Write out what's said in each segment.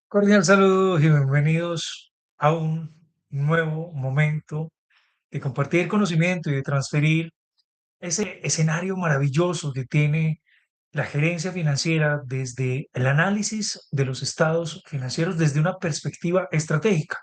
Cordial saludo y bienvenidos a un nuevo momento de compartir conocimiento y de transferir ese escenario maravilloso que tiene la gerencia financiera desde el análisis de los estados financieros desde una perspectiva estratégica,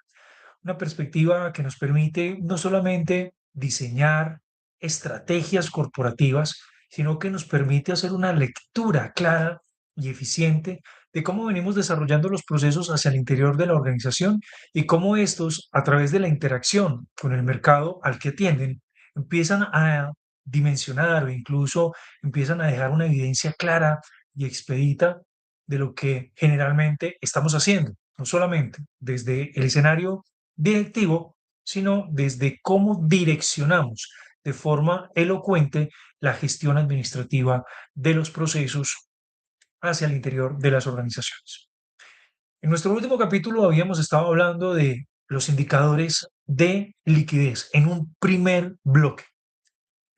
una perspectiva que nos permite no solamente diseñar estrategias corporativas, sino que nos permite hacer una lectura clara y eficiente de cómo venimos desarrollando los procesos hacia el interior de la organización y cómo estos, a través de la interacción con el mercado al que atienden, empiezan a dimensionar o incluso empiezan a dejar una evidencia clara y expedita de lo que generalmente estamos haciendo, no solamente desde el escenario directivo, sino desde cómo direccionamos de forma elocuente la gestión administrativa de los procesos hacia el interior de las organizaciones. En nuestro último capítulo habíamos estado hablando de los indicadores de liquidez en un primer bloque.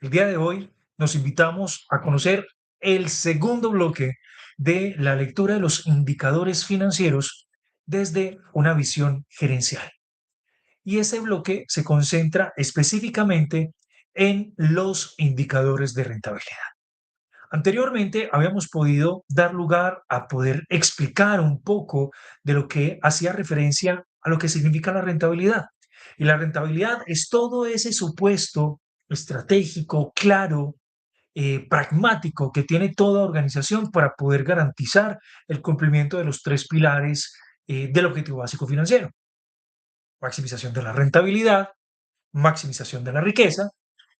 El día de hoy nos invitamos a conocer el segundo bloque de la lectura de los indicadores financieros desde una visión gerencial. Y ese bloque se concentra específicamente en los indicadores de rentabilidad. Anteriormente habíamos podido dar lugar a poder explicar un poco de lo que hacía referencia a lo que significa la rentabilidad. Y la rentabilidad es todo ese supuesto estratégico, claro, pragmático que tiene toda organización para poder garantizar el cumplimiento de los tres pilares del objetivo básico financiero: maximización de la rentabilidad, maximización de la riqueza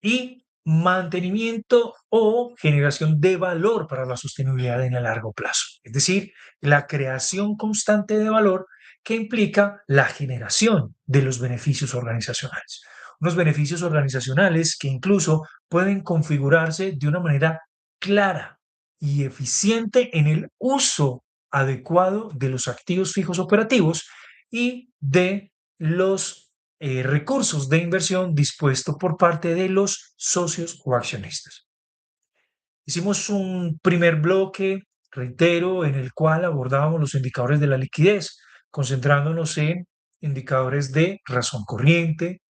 y mantenimiento o generación de valor para la sostenibilidad en el largo plazo. Es decir, la creación constante de valor que implica la generación de los beneficios organizacionales. Unos beneficios organizacionales que incluso pueden configurarse de una manera clara y eficiente en el uso adecuado de los activos fijos operativos y de los recursos de inversión dispuestos por parte de los socios o accionistas. Hicimos un primer bloque, reitero, en el cual abordábamos los indicadores de la liquidez, concentrándonos en indicadores de razón corriente,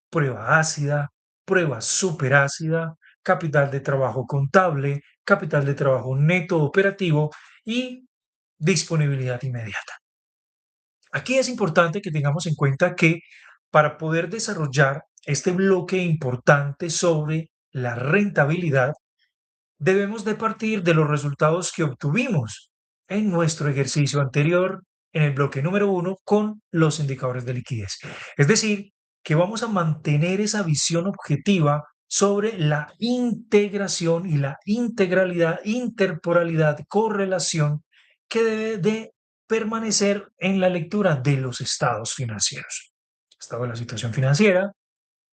prueba ácida, prueba superácida, capital de trabajo contable, capital de trabajo neto operativo y disponibilidad inmediata. Aquí es importante que tengamos en cuenta que para poder desarrollar este bloque importante sobre la rentabilidad, debemos de partir de los resultados que obtuvimos en nuestro ejercicio anterior, en el bloque número uno, con los indicadores de liquidez. Es decir, que vamos a mantener esa visión objetiva sobre la integración y la integralidad, interporalidad, correlación que debe de permanecer en la lectura de los estados financieros. Estado de la situación financiera,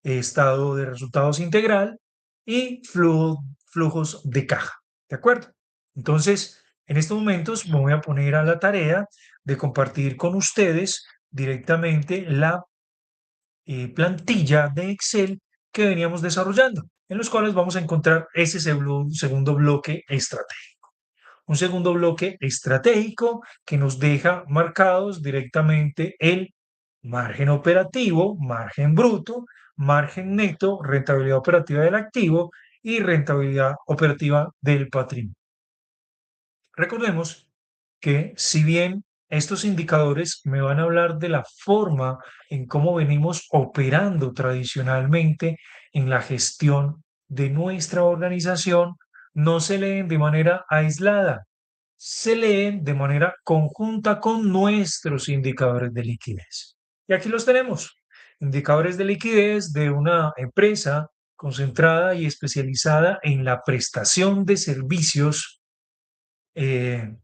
estado de resultados integral y flujos de caja. ¿De acuerdo? Entonces, en estos momentos me voy a poner a la tarea de compartir con ustedes directamente la plantilla de Excel que veníamos desarrollando, en los cuales vamos a encontrar ese segundo bloque estratégico. Un segundo bloque estratégico que nos deja marcados directamente el margen operativo, margen bruto, margen neto, rentabilidad operativa del activo y rentabilidad operativa del patrimonio. Recordemos que si bien estos indicadores me van a hablar de la forma en cómo venimos operando tradicionalmente en la gestión de nuestra organización, no se leen de manera aislada, se leen de manera conjunta con nuestros indicadores de liquidez. Y aquí los tenemos, indicadores de liquidez de una empresa concentrada y especializada en la prestación de servicios eh,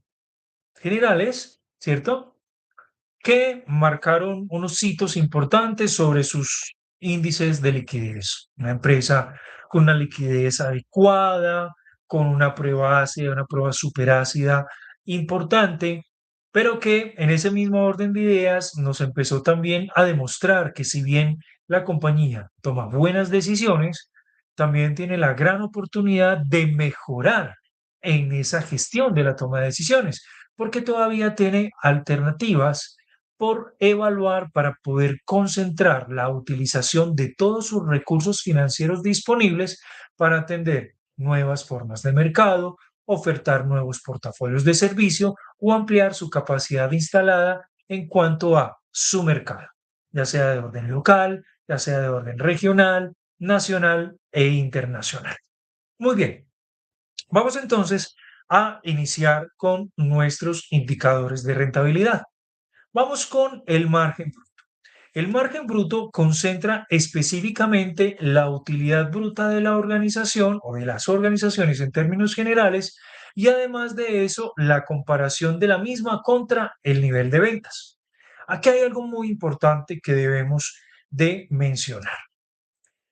generales, ¿cierto? Que marcaron unos hitos importantes sobre sus índices de liquidez. Una empresa con una liquidez adecuada, con una prueba ácida, una prueba superácida importante, pero que en ese mismo orden de ideas nos empezó también a demostrar que si bien la compañía toma buenas decisiones, también tiene la gran oportunidad de mejorar en esa gestión de la toma de decisiones, porque todavía tiene alternativas por evaluar para poder concentrar la utilización de todos sus recursos financieros disponibles para atender nuevas formas de mercado, ofertar nuevos portafolios de servicio o ampliar su capacidad instalada en cuanto a su mercado, ya sea de orden local, ya sea de orden regional, nacional e internacional. Muy bien, vamos entonces a iniciar con nuestros indicadores de rentabilidad. Vamos con el margen bruto. El margen bruto concentra específicamente la utilidad bruta de la organización o de las organizaciones en términos generales y además de eso la comparación de la misma contra el nivel de ventas. Aquí hay algo muy importante que debemos de mencionar.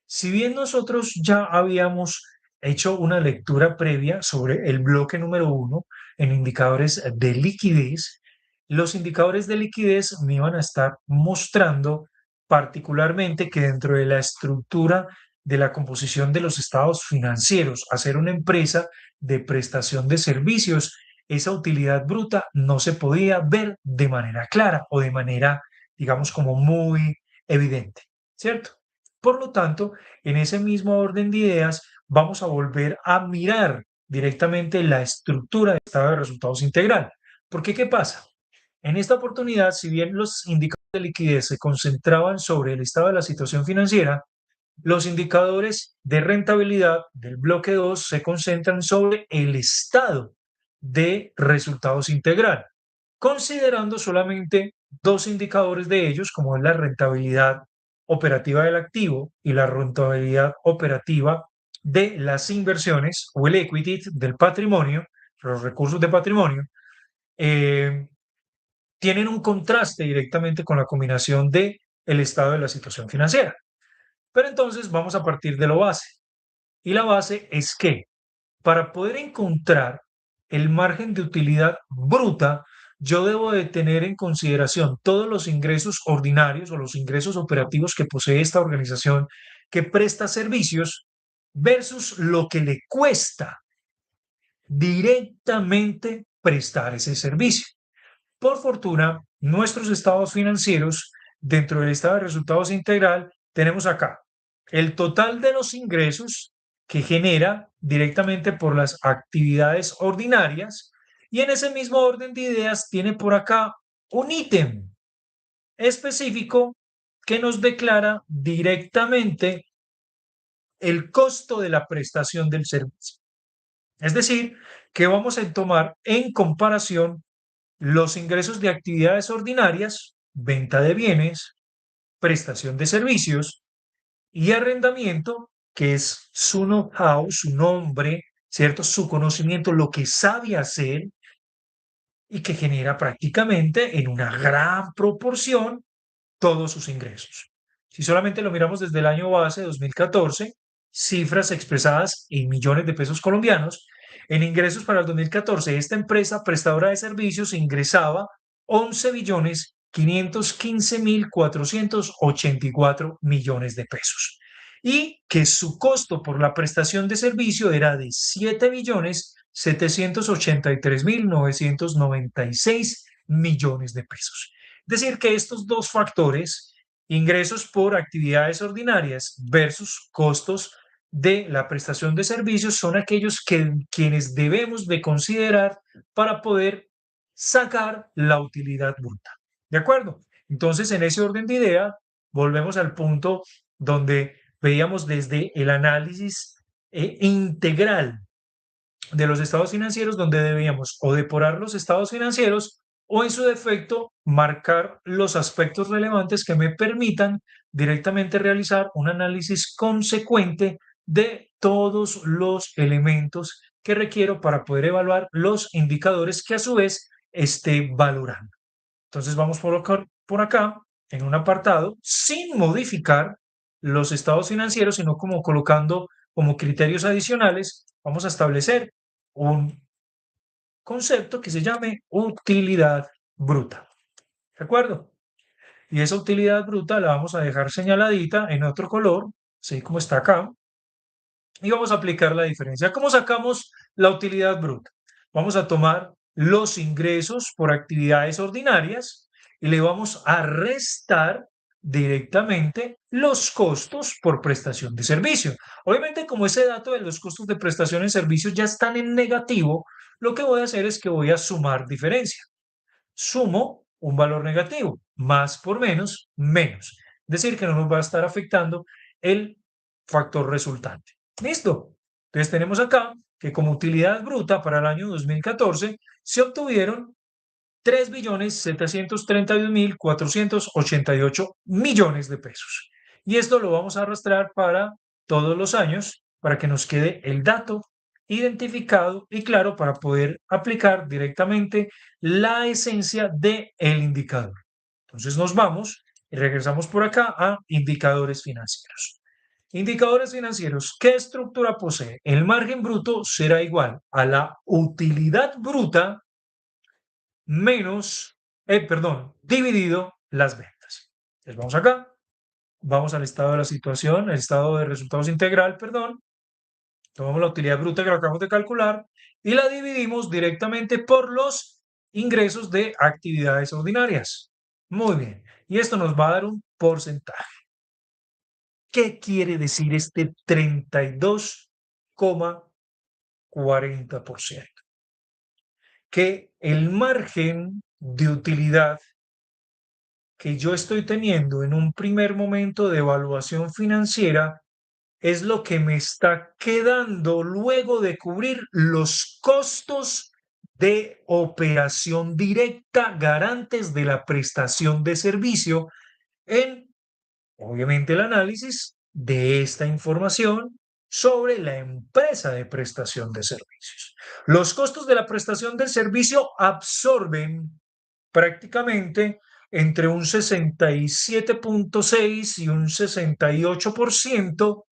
Si bien nosotros ya habíamos hecho una lectura previa sobre el bloque número uno en indicadores de liquidez, los indicadores de liquidez me iban a estar mostrando particularmente que dentro de la estructura de la composición de los estados financieros, hacer una empresa de prestación de servicios, esa utilidad bruta no se podía ver de manera clara o de manera, digamos, como muy evidente, ¿cierto? Por lo tanto, en ese mismo orden de ideas, vamos a volver a mirar directamente la estructura del estado de resultados integral. Porque, ¿qué pasa? En esta oportunidad, si bien los indicadores de liquidez se concentraban sobre el estado de la situación financiera, los indicadores de rentabilidad del bloque 2 se concentran sobre el estado de resultados integral, considerando solamente dos indicadores de ellos, como es la rentabilidad operativa del activo y la rentabilidad operativa de las inversiones o el equity del patrimonio, los recursos de patrimonio, eh, tienen un contraste directamente con la combinación de el estado de la situación financiera. Pero entonces vamos a partir de lo base. Y la base es que para poder encontrar el margen de utilidad bruta, yo debo de tener en consideración todos los ingresos ordinarios o los ingresos operativos que posee esta organización que presta servicios versus lo que le cuesta directamente prestar ese servicio. Por fortuna, nuestros estados financieros, dentro del estado de resultados integral, tenemos acá el total de los ingresos que genera directamente por las actividades ordinarias y en ese mismo orden de ideas tiene por acá un ítem específico que nos declara directamente el costo de la prestación del servicio. Es decir, que vamos a tomar en comparación los ingresos de actividades ordinarias, venta de bienes, prestación de servicios y arrendamiento, que es su know-how, su nombre, ¿cierto? Su conocimiento, lo que sabe hacer y que genera prácticamente en una gran proporción todos sus ingresos. Si solamente lo miramos desde el año base 2014, cifras expresadas en millones de pesos colombianos, en ingresos para el 2014, esta empresa prestadora de servicios ingresaba 11 billones 515 mil 484 millones de pesos y que su costo por la prestación de servicio era de 7 billones 783 mil 996 millones de pesos. Es decir, que estos dos factores, ingresos por actividades ordinarias versus costos de la prestación de servicios, son aquellos que quienes debemos de considerar para poder sacar la utilidad bruta. ¿De acuerdo? Entonces, en ese orden de idea, volvemos al punto donde veíamos desde el análisis integral de los estados financieros, donde debíamos o depurar los estados financieros o en su defecto marcar los aspectos relevantes que me permitan directamente realizar un análisis consecuente de todos los elementos que requiero para poder evaluar los indicadores que a su vez esté valorando. Entonces vamos por acá en un apartado sin modificar los estados financieros, sino como colocando como criterios adicionales, vamos a establecer un concepto que se llame utilidad bruta. ¿De acuerdo? Y esa utilidad bruta la vamos a dejar señaladita en otro color, así como está acá, y vamos a aplicar la diferencia. ¿Cómo sacamos la utilidad bruta? Vamos a tomar los ingresos por actividades ordinarias y le vamos a restar directamente los costos por prestación de servicio. Obviamente, como ese dato de los costos de prestación de servicios ya están en negativo, lo que voy a hacer es que voy a sumar diferencia. Sumo un valor negativo, más por menos, menos. Es decir, que no nos va a estar afectando el factor resultante. ¿Listo? Entonces tenemos acá que como utilidad bruta para el año 2014 se obtuvieron 3.731.488 de pesos. Y esto lo vamos a arrastrar para todos los años para que nos quede el dato identificado y claro para poder aplicar directamente la esencia del indicador. Entonces nos vamos y regresamos por acá a indicadores financieros. Indicadores financieros, ¿qué estructura posee? El margen bruto será igual a la utilidad bruta menos, dividido las ventas. Entonces vamos acá, vamos al estado de la situación, el estado de resultados integral, tomamos la utilidad bruta que lo acabamos de calcular y la dividimos directamente por los ingresos de actividades ordinarias. Muy bien, y esto nos va a dar un porcentaje. ¿Qué quiere decir este 32,40%? Que el margen de utilidad que yo estoy teniendo en un primer momento de evaluación financiera es lo que me está quedando luego de cubrir los costos de operación directa garantes de la prestación de servicio en, obviamente, el análisis de esta información sobre la empresa de prestación de servicios. Los costos de la prestación del servicio absorben prácticamente entre un 67,6 y un 68%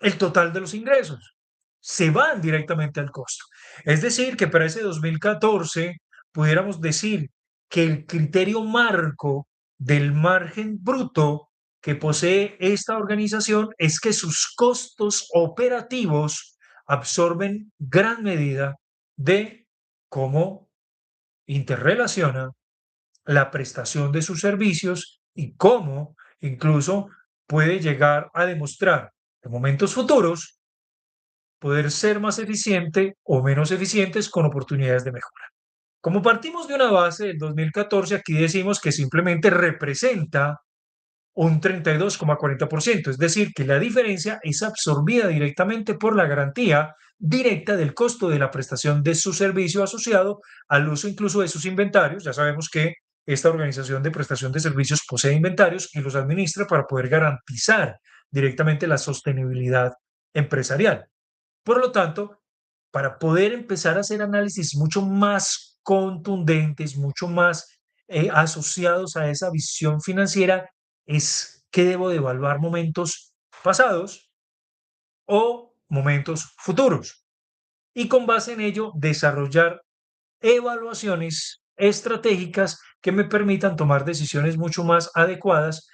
el total de los ingresos. Se van directamente al costo. Es decir, que para ese 2014 pudiéramos decir que el criterio marco del margen bruto que posee esta organización es que sus costos operativos absorben gran medida de cómo interrelaciona la prestación de sus servicios y cómo incluso puede llegar a demostrar en momentos futuros poder ser más eficiente o menos eficientes con oportunidades de mejora. Como partimos de una base del 2014, aquí decimos que simplemente representa un 32,40%, es decir, que la diferencia es absorbida directamente por la garantía directa del costo de la prestación de su servicio asociado al uso incluso de sus inventarios. Ya sabemos que esta organización de prestación de servicios posee inventarios y los administra para poder garantizar directamente la sostenibilidad empresarial. Por lo tanto, para poder empezar a hacer análisis mucho más contundentes, mucho más asociados a esa visión financiera, es que debo de evaluar momentos pasados o momentos futuros. Y con base en ello, desarrollar evaluaciones estratégicas que me permitan tomar decisiones mucho más adecuadas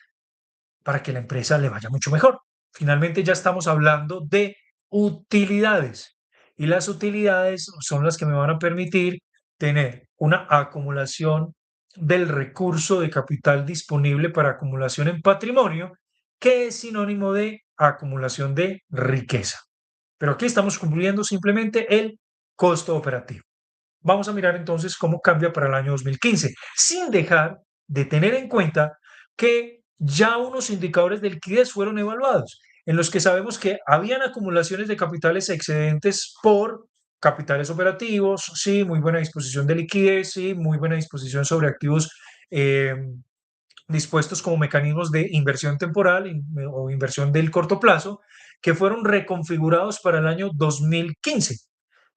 para que la empresa le vaya mucho mejor. Finalmente ya estamos hablando de utilidades y las utilidades son las que me van a permitir tener una acumulación del recurso de capital disponible para acumulación en patrimonio, que es sinónimo de acumulación de riqueza. Pero aquí estamos cumpliendo simplemente el costo operativo. Vamos a mirar entonces cómo cambia para el año 2015, sin dejar de tener en cuenta que ya unos indicadores de liquidez fueron evaluados, en los que sabemos que habían acumulaciones de capitales excedentes por capitales operativos, sí, muy buena disposición de liquidez, sí, muy buena disposición sobre activos eh, dispuestos como mecanismos de inversión temporal o inversión del corto plazo, que fueron reconfigurados para el año 2015.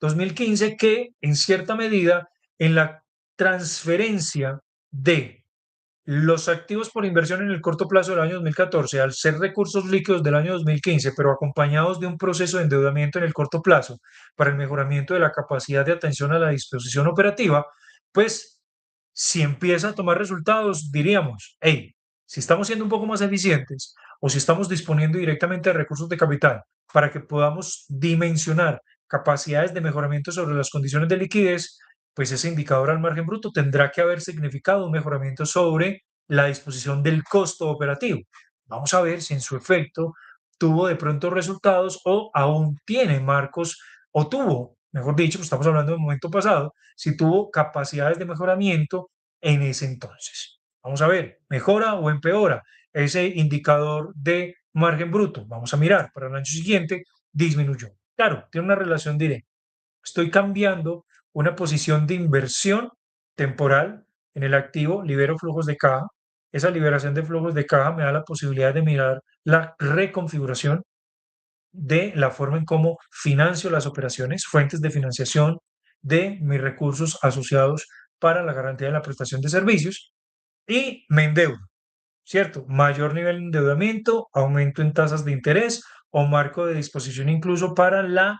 2015 que en cierta medida en la transferencia de los activos por inversión en el corto plazo del año 2014, al ser recursos líquidos del año 2015, pero acompañados de un proceso de endeudamiento en el corto plazo para el mejoramiento de la capacidad de atención a la disposición operativa, pues si empieza a tomar resultados, diríamos, hey, si estamos siendo un poco más eficientes o si estamos disponiendo directamente de recursos de capital para que podamos dimensionar capacidades de mejoramiento sobre las condiciones de liquidez, pues ese indicador al margen bruto tendrá que haber significado un mejoramiento sobre la disposición del costo operativo. Vamos a ver si en su efecto tuvo de pronto resultados o aún tiene marcos o tuvo, mejor dicho, pues estamos hablando del momento pasado, si tuvo capacidades de mejoramiento en ese entonces. Vamos a ver, ¿mejora o empeora ese indicador de margen bruto? Vamos a mirar, para el año siguiente disminuyó. Claro, tiene una relación directa. Estoy cambiando una posición de inversión temporal en el activo, libero flujos de caja. Esa liberación de flujos de caja me da la posibilidad de mirar la reconfiguración de la forma en cómo financio las operaciones, fuentes de financiación de mis recursos asociados para la garantía de la prestación de servicios y me endeudo. ¿Cierto? Mayor nivel de endeudamiento, aumento en tasas de interés o marco de disposición incluso para la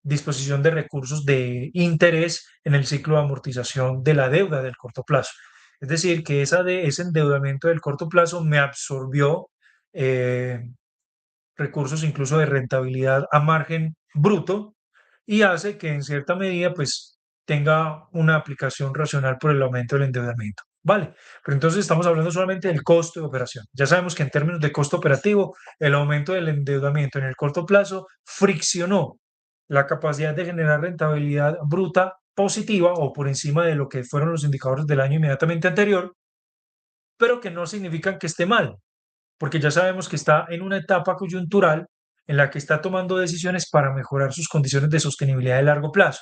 disposición de recursos de interés en el ciclo de amortización de la deuda del corto plazo. Es decir, que ese endeudamiento del corto plazo me absorbió eh, recursos incluso de rentabilidad a margen bruto y hace que en cierta medida pues tenga una aplicación racional por el aumento del endeudamiento. Vale, pero entonces estamos hablando solamente del costo de operación. Ya sabemos que en términos de costo operativo, el aumento del endeudamiento en el corto plazo friccionó la capacidad de generar rentabilidad bruta positiva o por encima de lo que fueron los indicadores del año inmediatamente anterior, pero que no significan que esté mal, porque ya sabemos que está en una etapa coyuntural en la que está tomando decisiones para mejorar sus condiciones de sostenibilidad de largo plazo.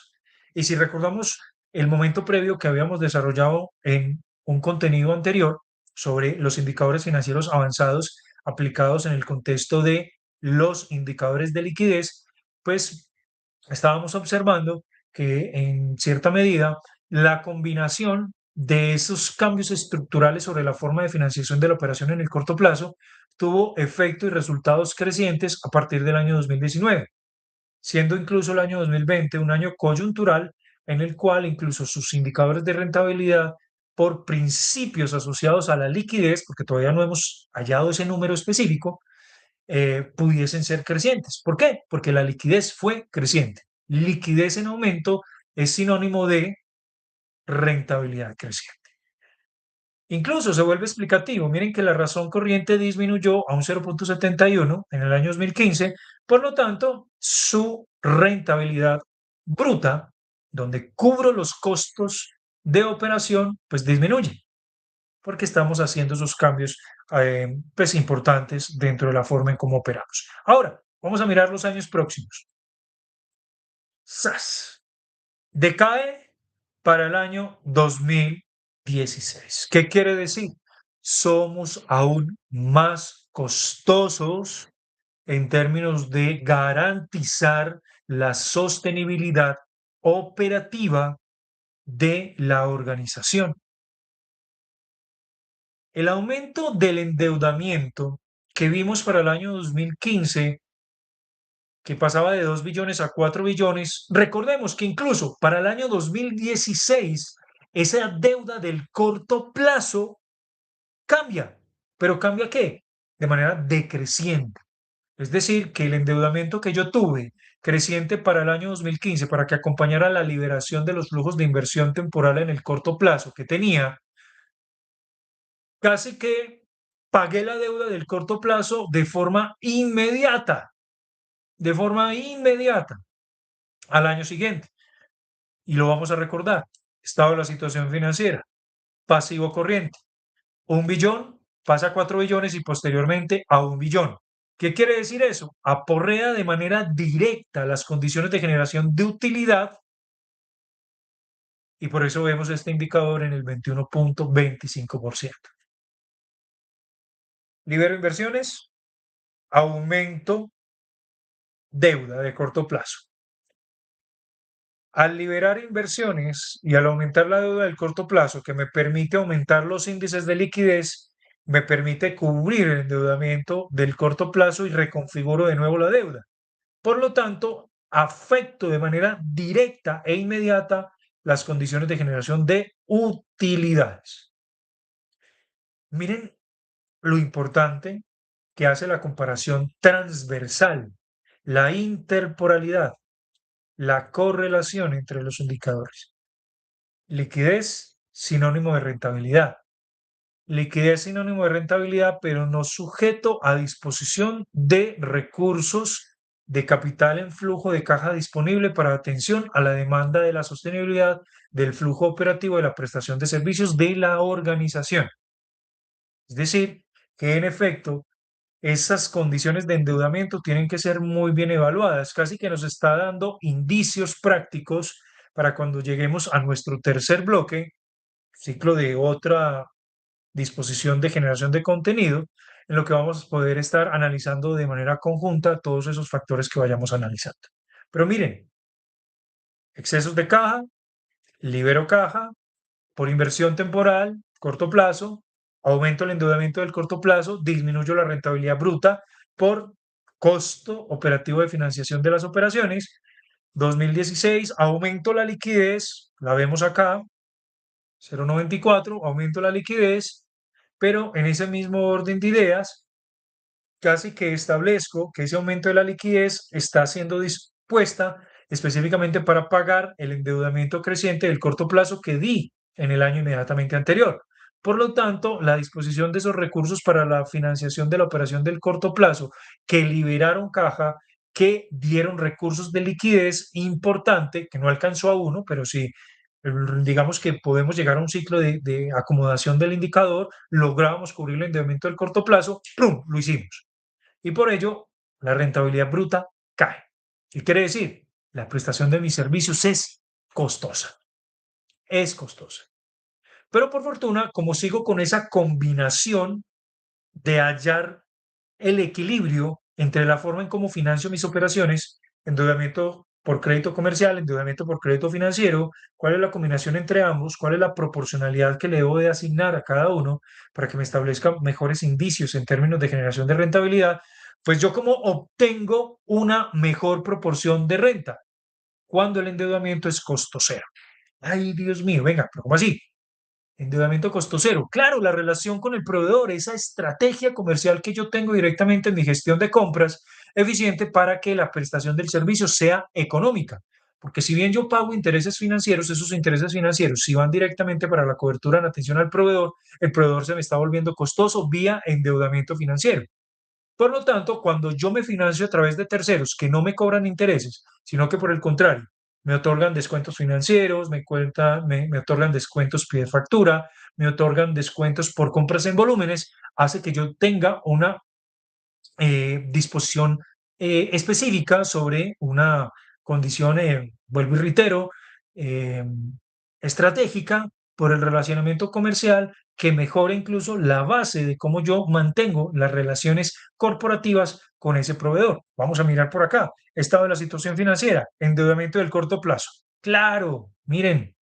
Y si recordamos el momento previo que habíamos desarrollado en un contenido anterior sobre los indicadores financieros avanzados aplicados en el contexto de los indicadores de liquidez, pues estábamos observando que en cierta medida la combinación de esos cambios estructurales sobre la forma de financiación de la operación en el corto plazo tuvo efecto y resultados crecientes a partir del año 2019, siendo incluso el año 2020 un año coyuntural en el cual incluso sus indicadores de rentabilidad por principios asociados a la liquidez, porque todavía no hemos hallado ese número específico, pudiesen ser crecientes. ¿Por qué? Porque la liquidez fue creciente. Liquidez en aumento es sinónimo de rentabilidad creciente. Incluso se vuelve explicativo. Miren que la razón corriente disminuyó a un 0,71 en el año 2015, por lo tanto, su rentabilidad bruta, donde cubro los costos de operación, pues disminuye, porque estamos haciendo esos cambios pues importantes dentro de la forma en cómo operamos. Ahora, vamos a mirar los años próximos. ¡Sas! Decae para el año 2016. ¿Qué quiere decir? Somos aún más costosos en términos de garantizar la sostenibilidad operativa de la organización. El aumento del endeudamiento que vimos para el año 2015, que pasaba de 2 billones a 4 billones, recordemos que incluso para el año 2016 esa deuda del corto plazo cambia, pero ¿cambia qué? De manera decreciente. Es decir, que el endeudamiento que yo tuve creciente para el año 2015 para que acompañara la liberación de los flujos de inversión temporal en el corto plazo que tenía, casi que pagué la deuda del corto plazo de forma inmediata al año siguiente. Y lo vamos a recordar. Estado de la situación financiera, pasivo corriente. 1 billón pasa a 4 billones y posteriormente a 1 billón. ¿Qué quiere decir eso? Aporrea de manera directa las condiciones de generación de utilidad y por eso vemos este indicador en el 21,25%. Libero inversiones, aumento deuda de corto plazo. Al liberar inversiones y al aumentar la deuda del corto plazo, que me permite aumentar los índices de liquidez, me permite cubrir el endeudamiento del corto plazo y reconfiguro de nuevo la deuda. Por lo tanto, afecto de manera directa e inmediata las condiciones de generación de utilidades. Miren lo importante que hace la comparación transversal, la interporalidad. la correlación entre los indicadores. Liquidez, sinónimo de rentabilidad. Liquidez, sinónimo de rentabilidad, pero no sujeto a disposición de recursos de capital en flujo de caja disponible para atención a la demanda de la sostenibilidad del flujo operativo de la prestación de servicios de la organización. Es decir, que en efecto esas condiciones de endeudamiento tienen que ser muy bien evaluadas. Casi que nos está dando indicios prácticos para cuando lleguemos a nuestro tercer bloque, ciclo de otra disposición de generación de contenido, en lo que vamos a poder estar analizando de manera conjunta todos esos factores que vayamos analizando. Pero miren, excesos de caja, libero caja, por inversión temporal, corto plazo, aumento el endeudamiento del corto plazo, disminuyo la rentabilidad bruta por costo operativo de financiación de las operaciones. 2016, aumento la liquidez, la vemos acá, 0,94, aumento la liquidez, pero en ese mismo orden de ideas, casi que establezco que ese aumento de la liquidez está siendo dispuesta específicamente para pagar el endeudamiento creciente del corto plazo que di en el año inmediatamente anterior. Por lo tanto, la disposición de esos recursos para la financiación de la operación del corto plazo que liberaron caja, que dieron recursos de liquidez importante, que no alcanzó a uno, pero sí, digamos que podemos llegar a un ciclo de acomodación del indicador, logramos cubrir el endeudamiento del corto plazo, ¡pum!, lo hicimos. Y por ello, la rentabilidad bruta cae. ¿Qué quiere decir? La prestación de mis servicios costosa, es costosa. Pero por fortuna, como sigo con esa combinación de hallar el equilibrio entre la forma en cómo financio mis operaciones, endeudamiento por crédito comercial, endeudamiento por crédito financiero, cuál es la combinación entre ambos, cuál es la proporcionalidad que le debo de asignar a cada uno para que me establezca mejores indicios en términos de generación de rentabilidad, pues yo como obtengo una mejor proporción de renta cuando el endeudamiento es costo cero. Ay, Dios mío, venga, pero ¿cómo así? Endeudamiento costo cero. Claro, la relación con el proveedor, esa estrategia comercial que yo tengo directamente en mi gestión de compras, eficiente para que la prestación del servicio sea económica. Porque si bien yo pago intereses financieros, esos intereses financieros, si van directamente para la cobertura en atención al proveedor, el proveedor se me está volviendo costoso vía endeudamiento financiero. Por lo tanto, cuando yo me financio a través de terceros que no me cobran intereses, sino que por el contrario, me otorgan descuentos financieros, me otorgan descuentos pide factura, me otorgan descuentos por compras en volúmenes, hace que yo tenga una disposición específica sobre una condición, vuelvo y reitero, eh, estratégica por el relacionamiento comercial que mejore incluso la base de cómo yo mantengo las relaciones corporativas con ese proveedor. Vamos a mirar por acá. Estado de la situación financiera, endeudamiento del corto plazo. Claro, miren,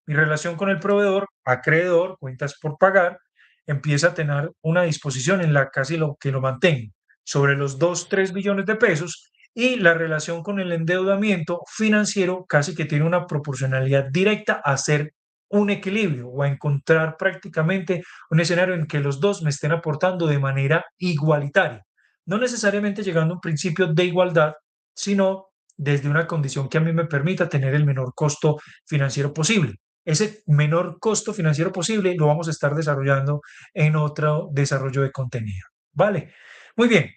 mi relación con el proveedor, acreedor, cuentas por pagar, empieza a tener una disposición en la casi lo que lo mantengo sobre los 2, 3 billones de pesos y la relación con el endeudamiento financiero casi que tiene una proporcionalidad directa a ser un equilibrio o a encontrar prácticamente un escenario en que los dos me estén aportando de manera igualitaria, no necesariamente llegando a un principio de igualdad, sino desde una condición que a mí me permita tener el menor costo financiero posible. Ese menor costo financiero posible lo vamos a estar desarrollando en otro desarrollo de contenido. ¿Vale? Muy bien.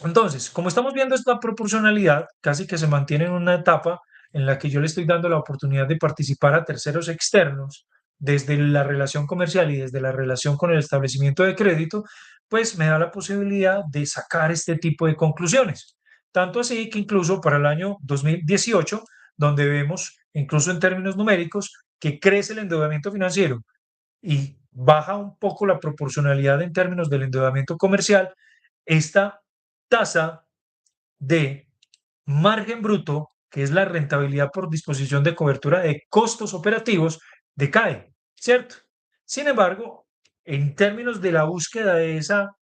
Entonces, como estamos viendo esta proporcionalidad, casi que se mantiene en una etapa en la que yo le estoy dando la oportunidad de participar a terceros externos desde la relación comercial y desde la relación con el establecimiento de crédito, pues me da la posibilidad de sacar este tipo de conclusiones. Tanto así que incluso para el año 2018, donde vemos, incluso en términos numéricos, que crece el endeudamiento financiero y baja un poco la proporcionalidad en términos del endeudamiento comercial, esta tasa de margen bruto, que es la rentabilidad por disposición de cobertura de costos operativos, decae, ¿cierto? Sin embargo, en términos de la búsqueda de esa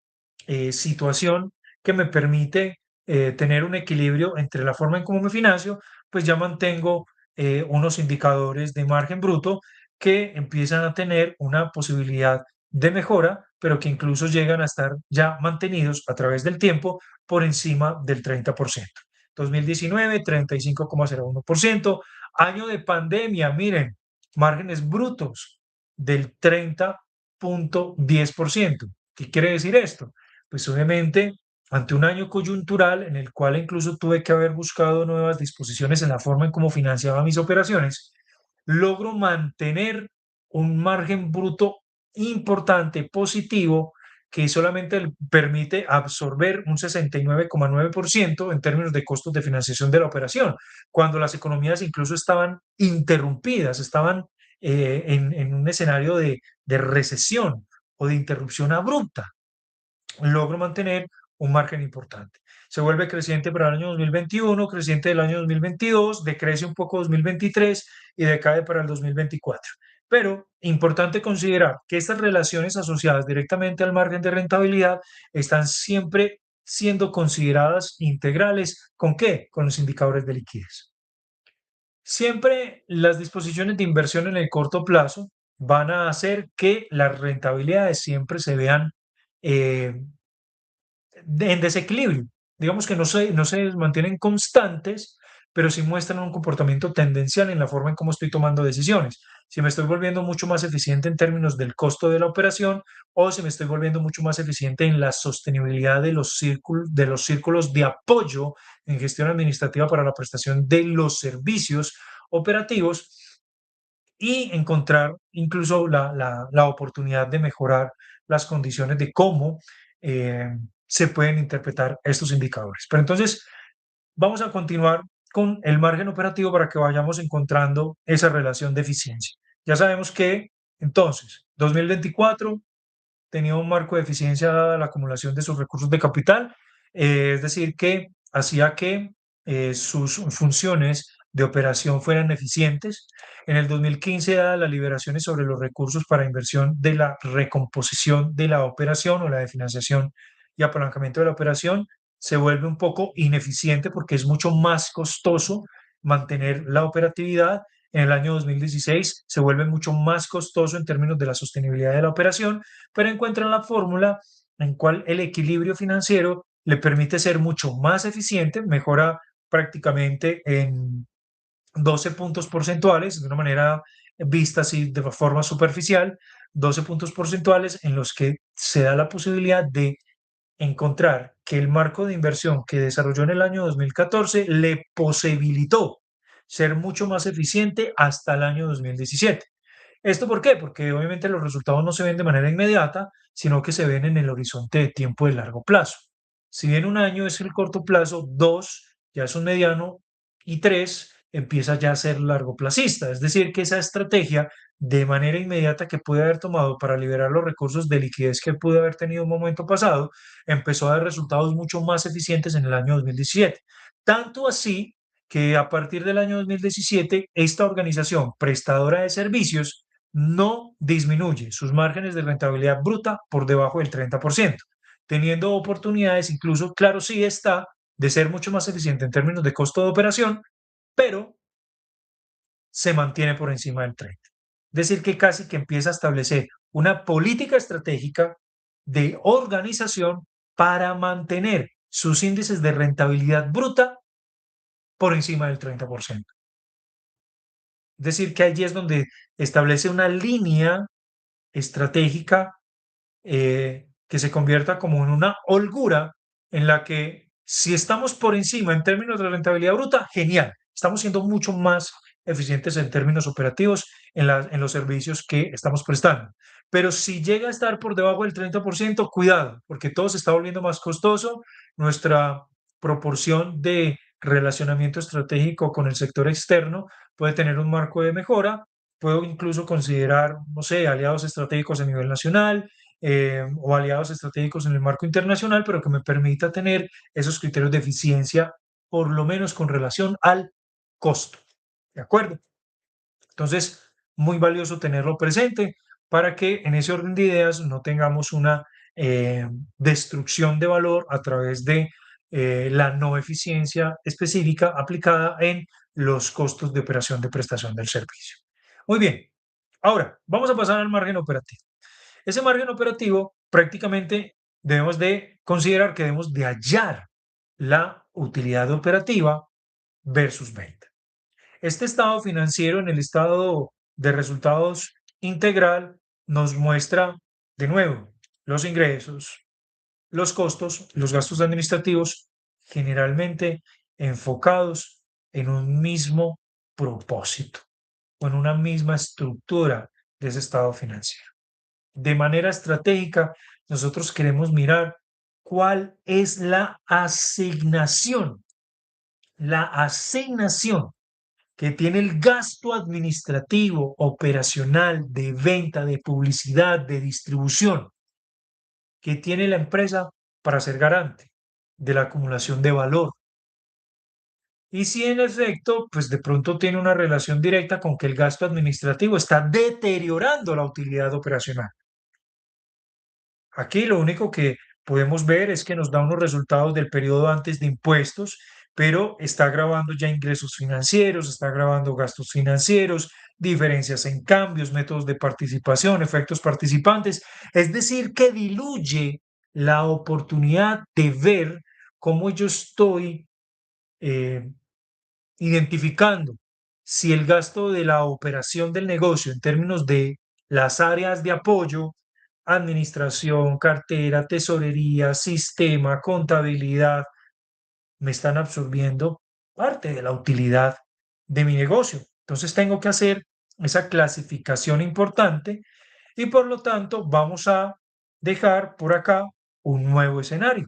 situación que me permite tener un equilibrio entre la forma en cómo me financio, pues ya mantengo unos indicadores de margen bruto que empiezan a tener una posibilidad de mejora, pero que incluso llegan a estar ya mantenidos a través del tiempo por encima del 30%. 2019, 35,01%. Año de pandemia, miren, márgenes brutos del 30,10%. ¿Qué quiere decir esto? Pues obviamente, ante un año coyuntural en el cual incluso tuve que haber buscado nuevas disposiciones en la forma en cómo financiaba mis operaciones, logro mantener un margen bruto importante, positivo, que solamente permite absorber un 69,9% en términos de costos de financiación de la operación, cuando las economías incluso estaban interrumpidas, estaban en un escenario de recesión o de interrupción abrupta. Logro mantener un margen importante. Se vuelve creciente para el año 2021, creciente del año 2022, decrece un poco 2023 y decae para el 2024. Pero importante considerar que estas relaciones asociadas directamente al margen de rentabilidad están siempre siendo consideradas integrales. ¿Con qué? Con los indicadores de liquidez. Siempre las disposiciones de inversión en el corto plazo van a hacer que las rentabilidades siempre se vean eh, en desequilibrio. Digamos que no se mantienen constantes, pero sí muestran un comportamiento tendencial en la forma en cómo estoy tomando decisiones. Si me estoy volviendo mucho más eficiente en términos del costo de la operación o si me estoy volviendo mucho más eficiente en la sostenibilidad de los círculos de apoyo en gestión administrativa para la prestación de los servicios operativos y encontrar incluso la oportunidad de mejorar las condiciones de cómo eh, se pueden interpretar estos indicadores. Pero entonces vamos a continuar con el margen operativo para que vayamos encontrando esa relación de eficiencia. Ya sabemos que entonces 2024 tenía un marco de eficiencia dada la acumulación de sus recursos de capital, es decir, que hacía que sus funciones de operación fueran eficientes. En el 2015, dada las liberaciones sobre los recursos para inversión de la recomposición de la operación o la de financiación y apalancamiento de la operación, se vuelve un poco ineficiente porque es mucho más costoso mantener la operatividad. En el año 2016 se vuelve mucho más costoso en términos de la sostenibilidad de la operación, pero encuentran la fórmula en cual el equilibrio financiero le permite ser mucho más eficiente, mejora prácticamente en 12 puntos porcentuales, de una manera vista así de forma superficial, 12 puntos porcentuales en los que se da la posibilidad de encontrar que el marco de inversión que desarrolló en el año 2014 le posibilitó ser mucho más eficiente hasta el año 2017. ¿Esto por qué? Porque obviamente los resultados no se ven de manera inmediata, sino que se ven en el horizonte de tiempo de largo plazo. Si bien un año es el corto plazo, dos ya es un mediano y tres empieza ya a ser largo placista. Es decir, que esa estrategia de manera inmediata que pude haber tomado para liberar los recursos de liquidez que pude haber tenido un momento pasado, empezó a dar resultados mucho más eficientes en el año 2017. Tanto así que a partir del año 2017, esta organización prestadora de servicios no disminuye sus márgenes de rentabilidad bruta por debajo del 30%, teniendo oportunidades, incluso, claro, sí está, de ser mucho más eficiente en términos de costo de operación, pero se mantiene por encima del 30%. Es decir, que casi que empieza a establecer una política estratégica de organización para mantener sus índices de rentabilidad bruta por encima del 30%. Es decir, que allí es donde establece una línea estratégica que se convierta como en una holgura en la que si estamos por encima en términos de rentabilidad bruta, genial, estamos siendo mucho más eficientes en términos operativos en los servicios que estamos prestando. Pero si llega a estar por debajo del 30%, cuidado, porque todo se está volviendo más costoso, nuestra proporción de relacionamiento estratégico con el sector externo puede tener un marco de mejora. Puedo incluso considerar, no sé, aliados estratégicos a nivel nacional, o aliados estratégicos en el marco internacional, pero que me permita tener esos criterios de eficiencia, por lo menos con relación al costo. ¿De acuerdo? Entonces, muy valioso tenerlo presente para que en ese orden de ideas no tengamos una eh, destrucción de valor a través de la no eficiencia específica aplicada en los costos de operación de prestación del servicio. Muy bien, ahora vamos a pasar al margen operativo. Ese margen operativo prácticamente debemos de considerar que debemos de hallar la utilidad operativa versus venta. Este estado financiero en el estado de resultados integral nos muestra de nuevo los ingresos, los costos, los gastos administrativos, generalmente enfocados en un mismo propósito o en una misma estructura de ese estado financiero. De manera estratégica, nosotros queremos mirar cuál es la asignación que tiene el gasto administrativo, operacional, de venta, de publicidad, de distribución, que tiene la empresa para ser garante de la acumulación de valor. Y si en efecto, pues de pronto tiene una relación directa con que el gasto administrativo está deteriorando la utilidad operacional. Aquí lo único que podemos ver es que nos da unos resultados del periodo antes de impuestos, pero está grabando ya ingresos financieros, está grabando gastos financieros, diferencias en cambios, métodos de participación, efectos participantes, es decir, que diluye la oportunidad de ver cómo yo estoy eh, identificando si el gasto de la operación del negocio en términos de las áreas de apoyo, administración, cartera, tesorería, sistema, contabilidad, me están absorbiendo parte de la utilidad de mi negocio. Entonces tengo que hacer esa clasificación importante y por lo tanto vamos a dejar por acá un nuevo escenario.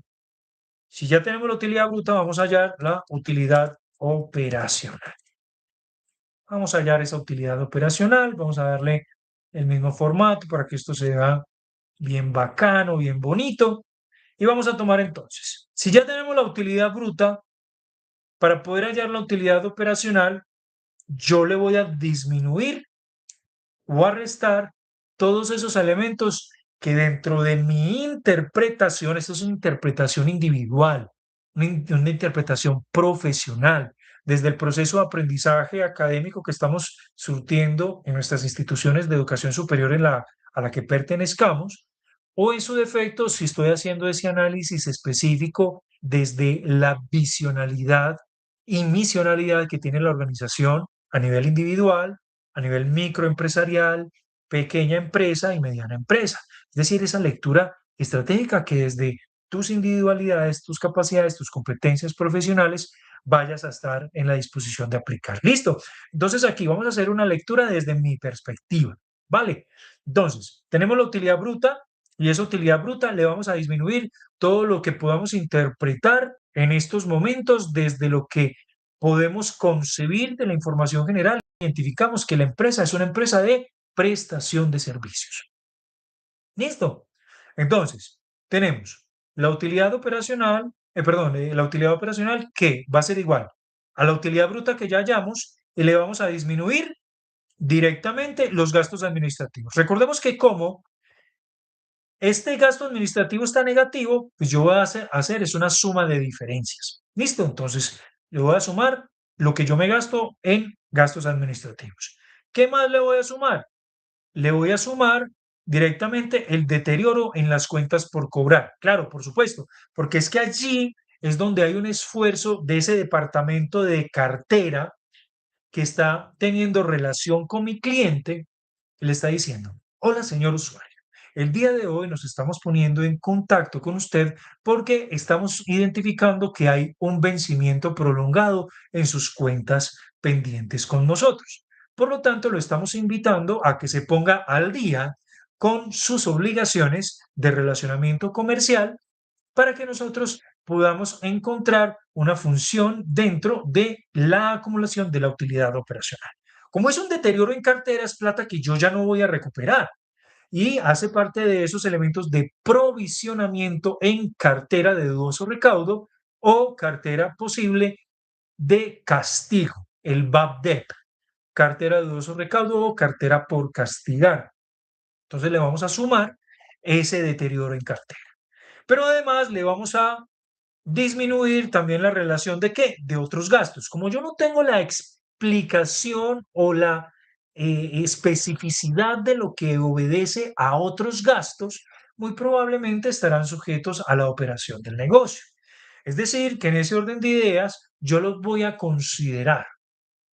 Si ya tenemos la utilidad bruta, vamos a hallar la utilidad operacional. Vamos a hallar esa utilidad operacional, vamos a darle el mismo formato para que esto se vea bien bacano, bien bonito. Y vamos a tomar entonces, si ya tenemos la utilidad bruta, para poder hallar la utilidad operacional, yo le voy a disminuir o a restar todos esos elementos que dentro de mi interpretación, esto es una interpretación individual, una interpretación profesional, desde el proceso de aprendizaje académico que estamos surtiendo en nuestras instituciones de educación superior a la que pertenezcamos, o en su defecto, si estoy haciendo ese análisis específico desde la visionalidad y misionalidad que tiene la organización a nivel individual, a nivel microempresarial, pequeña empresa y mediana empresa. Es decir, esa lectura estratégica que desde tus individualidades, tus capacidades, tus competencias profesionales vayas a estar en la disposición de aplicar. Listo. Entonces aquí vamos a hacer una lectura desde mi perspectiva. ¿Vale? Entonces, tenemos la utilidad bruta y esa utilidad bruta le vamos a disminuir todo lo que podamos interpretar en estos momentos desde lo que podemos concebir de la información general. Identificamos que la empresa es una empresa de prestación de servicios. ¿Listo? Entonces, tenemos la utilidad operacional, la utilidad operacional que va a ser igual a la utilidad bruta que ya hallamos y le vamos a disminuir directamente los gastos administrativos. Recordemos que como este gasto administrativo está negativo, pues yo voy a hacer es una suma de diferencias. ¿Listo? Entonces, le voy a sumar lo que yo me gasto en gastos administrativos. ¿Qué más le voy a sumar? Le voy a sumar directamente el deterioro en las cuentas por cobrar. Claro, por supuesto, porque es que allí es donde hay un esfuerzo de ese departamento de cartera que está teniendo relación con mi cliente y le está diciendo, hola señor usuario, el día de hoy nos estamos poniendo en contacto con usted porque estamos identificando que hay un vencimiento prolongado en sus cuentas pendientes con nosotros. Por lo tanto, lo estamos invitando a que se ponga al día con sus obligaciones de relacionamiento comercial para que nosotros podamos encontrar una función dentro de la acumulación de la utilidad operacional. Como es un deterioro en cartera, es plata que yo ya no voy a recuperar y hace parte de esos elementos de provisionamiento en cartera de dudoso recaudo o cartera posible de castigo, el bad debt, cartera de dudoso recaudo o cartera por castigar. Entonces le vamos a sumar ese deterioro en cartera. Pero además le vamos a disminuir también la relación de qué, de otros gastos. Como yo no tengo la explicación o la especificidad de lo que obedece a otros gastos, muy probablemente estarán sujetos a la operación del negocio. Es decir, que en ese orden de ideas yo los voy a considerar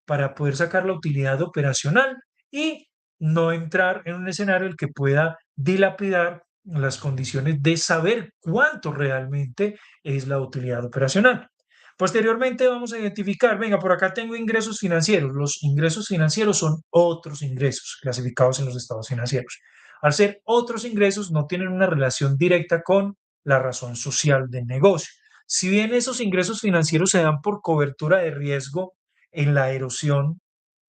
para poder sacar la utilidad operacional y no entrar en un escenario en el que pueda dilapidar las condiciones de saber cuánto realmente es la utilidad operacional. Posteriormente vamos a identificar, venga, por acá tengo ingresos financieros. Los ingresos financieros son otros ingresos clasificados en los estados financieros. Al ser otros ingresos, no tienen una relación directa con la razón social del negocio. Si bien esos ingresos financieros se dan por cobertura de riesgo en la erosión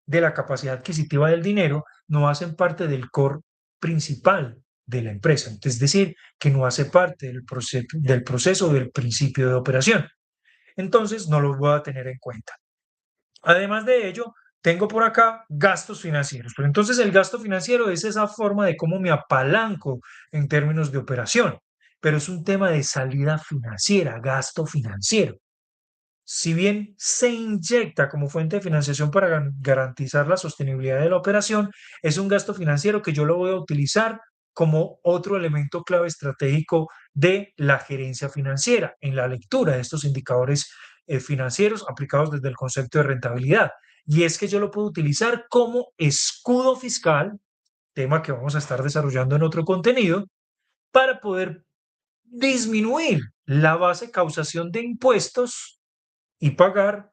de la capacidad adquisitiva del dinero, no hacen parte del core principal de la empresa. Es decir, que no hace parte del proceso del principio de operación. Entonces, no los voy a tener en cuenta. Además de ello, tengo por acá gastos financieros. Pero entonces el gasto financiero es esa forma de cómo me apalanco en términos de operación, pero es un tema de salida financiera, gasto financiero. Si bien se inyecta como fuente de financiación para garantizar la sostenibilidad de la operación, es un gasto financiero que yo lo voy a utilizar como otro elemento clave estratégico de la gerencia financiera en la lectura de estos indicadores financieros aplicados desde el concepto de rentabilidad. Y es que yo lo puedo utilizar como escudo fiscal, tema que vamos a estar desarrollando en otro contenido, para poder disminuir la base causación de impuestos y pagar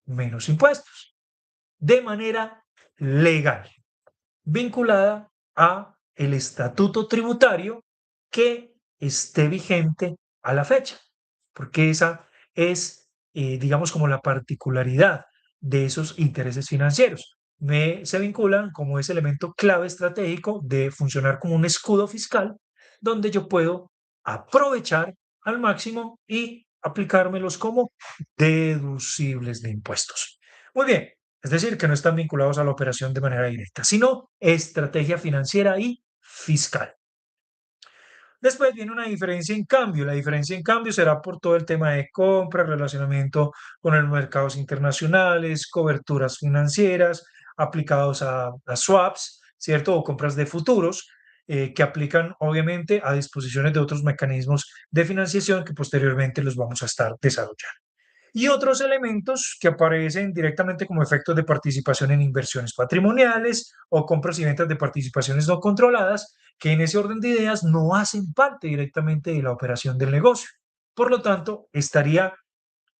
menos impuestos de manera legal, vinculada a el estatuto tributario que esté vigente a la fecha, porque esa es, digamos, como la particularidad de esos intereses financieros. Se vinculan como ese elemento clave estratégico de funcionar como un escudo fiscal, donde yo puedo aprovechar al máximo y aplicármelos como deducibles de impuestos. Muy bien, es decir, que no están vinculados a la operación de manera directa, sino estrategia financiera y fiscal. Después viene una diferencia en cambio. La diferencia en cambio será por todo el tema de compra, relacionamiento con los mercados internacionales, coberturas financieras aplicados a swaps, ¿cierto? O compras de futuros que aplican obviamente a disposiciones de otros mecanismos de financiación que posteriormente los vamos a estar desarrollando y otros elementos que aparecen directamente como efectos de participación en inversiones patrimoniales o compras y ventas de participaciones no controladas, que en ese orden de ideas no hacen parte directamente de la operación del negocio. Por lo tanto,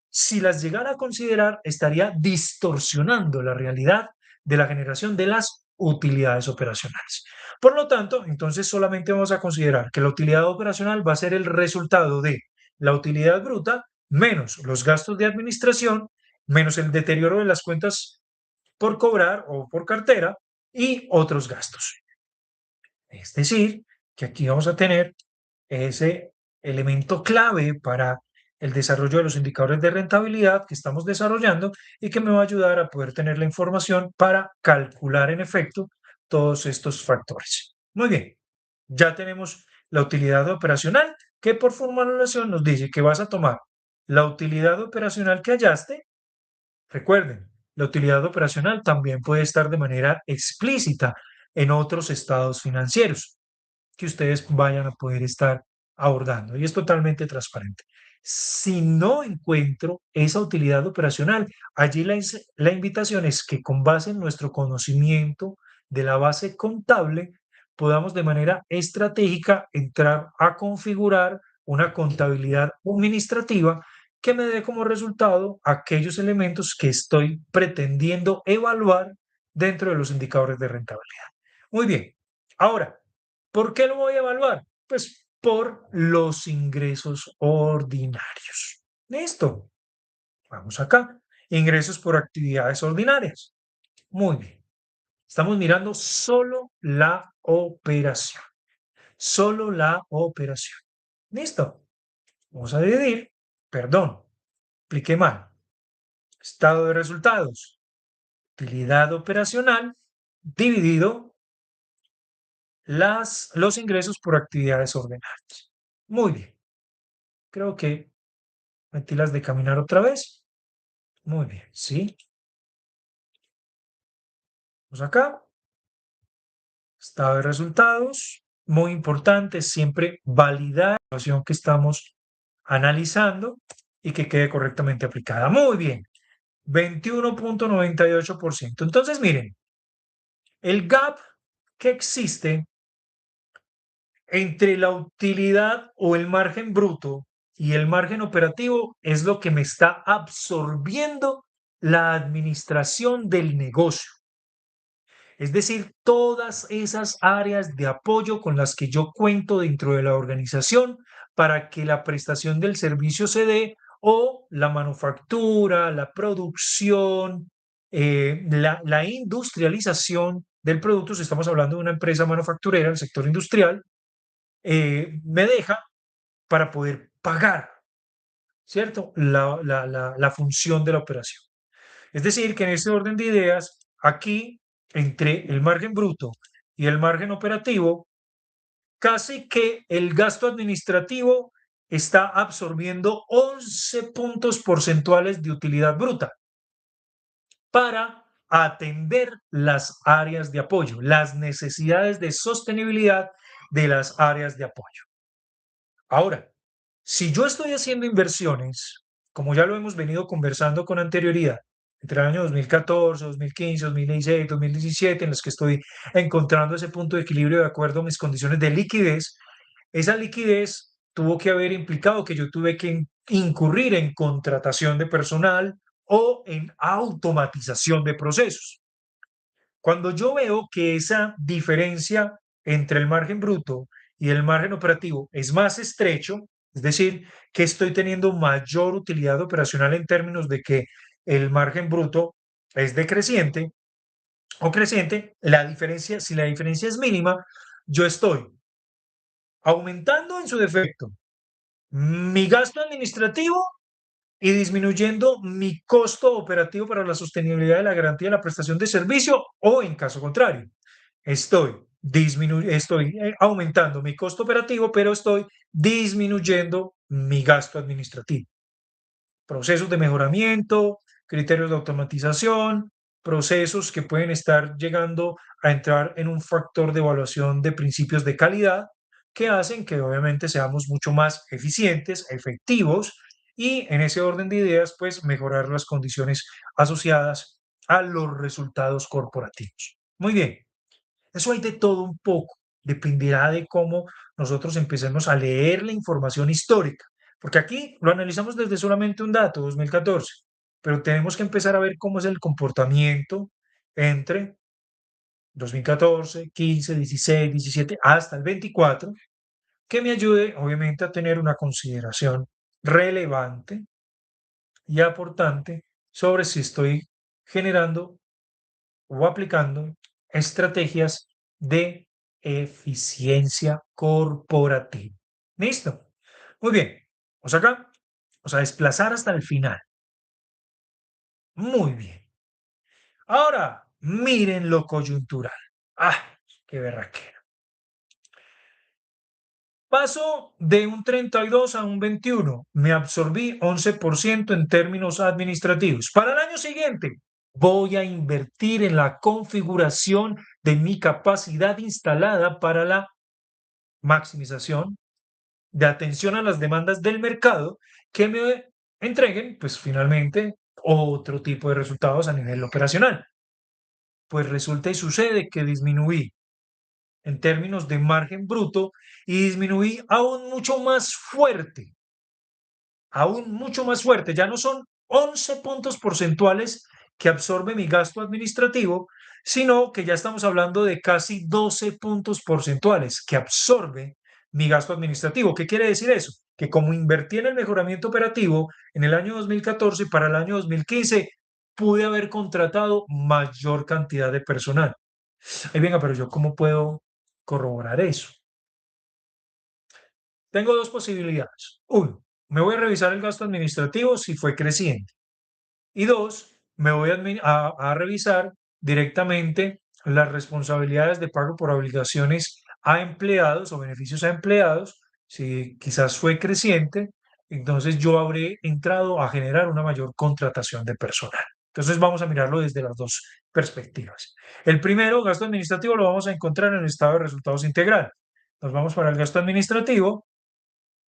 si las llegara a considerar, estaría distorsionando la realidad de la generación de las utilidades operacionales. Por lo tanto, entonces solamente vamos a considerar que la utilidad operacional va a ser el resultado de la utilidad bruta menos los gastos de administración, menos el deterioro de las cuentas por cobrar o por cartera y otros gastos. Es decir, que aquí vamos a tener ese elemento clave para el desarrollo de los indicadores de rentabilidad que estamos desarrollando y que me va a ayudar a poder tener la información para calcular en efecto todos estos factores. Muy bien, ya tenemos la utilidad operacional que por formulación nos dice que vas a tomar la utilidad operacional que hallaste. Recuerden, la utilidad operacional también puede estar de manera explícita en otros estados financieros que ustedes vayan a poder estar abordando y es totalmente transparente. Si no encuentro esa utilidad operacional, allí la invitación es que con base en nuestro conocimiento de la base contable, podamos de manera estratégica entrar a configurar una contabilidad administrativa que me dé como resultado aquellos elementos que estoy pretendiendo evaluar dentro de los indicadores de rentabilidad. Muy bien. Ahora, ¿por qué lo voy a evaluar? Pues por los ingresos ordinarios. Listo. Vamos acá. Ingresos por actividades ordinarias. Muy bien. Estamos mirando solo la operación. Solo la operación. Listo. Vamos a dividir. Perdón, expliqué mal. Estado de resultados. Utilidad operacional dividido los ingresos por actividades ordinarias. Muy bien. Creo que metí las de caminar otra vez. Muy bien, sí. Vamos acá. Estado de resultados. Muy importante siempre validar la situación que estamos analizando. y que quede correctamente aplicada. Muy bien, 21.98%. Entonces, miren, el gap que existe entre la utilidad o el margen bruto y el margen operativo es lo que me está absorbiendo la administración del negocio. Es decir, todas esas áreas de apoyo con las que yo cuento dentro de la organización para que la prestación del servicio se dé o la manufactura, la producción, la industrialización del producto, si estamos hablando de una empresa manufacturera, el sector industrial, me deja para poder pagar, ¿cierto? La función de la operación. Es decir, que en este orden de ideas, aquí, entre el margen bruto y el margen operativo, casi que el gasto administrativo está absorbiendo 11 puntos porcentuales de utilidad bruta para atender las áreas de apoyo, las necesidades de sostenibilidad de las áreas de apoyo. Ahora, si yo estoy haciendo inversiones, como ya lo hemos venido conversando con anterioridad, entre el año 2014, 2015, 2016, 2017, en los que estoy encontrando ese punto de equilibrio de acuerdo a mis condiciones de liquidez, esa liquidez tuvo que haber implicado que yo tuve que incurrir en contratación de personal o en automatización de procesos. Cuando yo veo que esa diferencia entre el margen bruto y el margen operativo es más estrecho, es decir, que estoy teniendo mayor utilidad operacional en términos de que el margen bruto es decreciente o creciente, la diferencia, si la diferencia es mínima, yo estoy aumentando en su defecto mi gasto administrativo y disminuyendo mi costo operativo para la sostenibilidad de la garantía de la prestación de servicio o en caso contrario, estoy aumentando mi costo operativo, pero estoy disminuyendo mi gasto administrativo. Procesos de mejoramiento, criterios de automatización, procesos que pueden estar llegando a entrar en un factor de evaluación de principios de calidad que hacen que obviamente seamos mucho más eficientes, efectivos y en ese orden de ideas, pues mejorar las condiciones asociadas a los resultados corporativos. Muy bien. Eso hay de todo un poco, dependerá de cómo nosotros empecemos a leer la información histórica, porque aquí lo analizamos desde solamente un dato, 2014, pero tenemos que empezar a ver cómo es el comportamiento entre 2014, 15, 16, 17 hasta el 24, que me ayude obviamente a tener una consideración relevante y aportante sobre si estoy generando o aplicando estrategias de eficiencia corporativa. ¿Listo? Muy bien. Vamos acá. Vamos a desplazar hasta el final. Muy bien. Ahora, miren lo coyuntural. ¡Ah! ¡Qué berraquera! Paso de un 32 a un 21. Me absorbí 11% en términos administrativos. Para el año siguiente, voy a invertir en la configuración de mi capacidad instalada para la maximización de atención a las demandas del mercado que me entreguen, pues finalmente, otro tipo de resultados a nivel operacional. Pues resulta y sucede que disminuí en términos de margen bruto y disminuí aún mucho más fuerte. Ya no son 11 puntos porcentuales que absorbe mi gasto administrativo, sino que ya estamos hablando de casi 12 puntos porcentuales que absorbe mi gasto administrativo. ¿Qué quiere decir eso? Que como invertí en el mejoramiento operativo en el año 2014 para el año 2015, pude haber contratado mayor cantidad de personal. Ay, venga, pero yo ¿cómo puedo corroborar eso? Tengo dos posibilidades. Uno, me voy a revisar el gasto administrativo si fue creciente. Y dos, me voy a revisar directamente las responsabilidades de pago por obligaciones a empleados o beneficios a empleados. Si quizás fue creciente, entonces yo habré entrado a generar una mayor contratación de personal. Entonces vamos a mirarlo desde las dos perspectivas. El primero, gasto administrativo, lo vamos a encontrar en el estado de resultados integral. Nos vamos para el gasto administrativo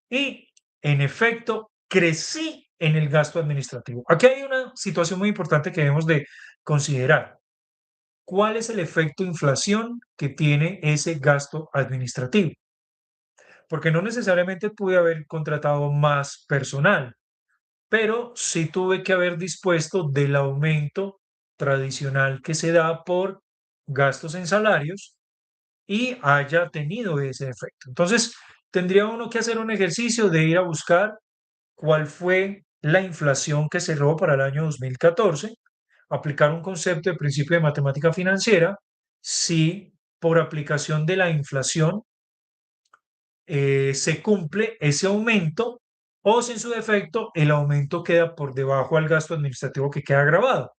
y en efecto, crecí en el gasto administrativo. Aquí hay una situación muy importante que debemos de considerar. ¿Cuál es el efecto inflación que tiene ese gasto administrativo? Porque no necesariamente pude haber contratado más personal, pero sí tuve que haber dispuesto del aumento tradicional que se da por gastos en salarios y haya tenido ese efecto. Entonces, tendría uno que hacer un ejercicio de ir a buscar cuál fue la inflación que cerró para el año 2014, aplicar un concepto de principio de matemática financiera, si por aplicación de la inflación se cumple ese aumento o si en su defecto el aumento queda por debajo al gasto administrativo que queda grabado.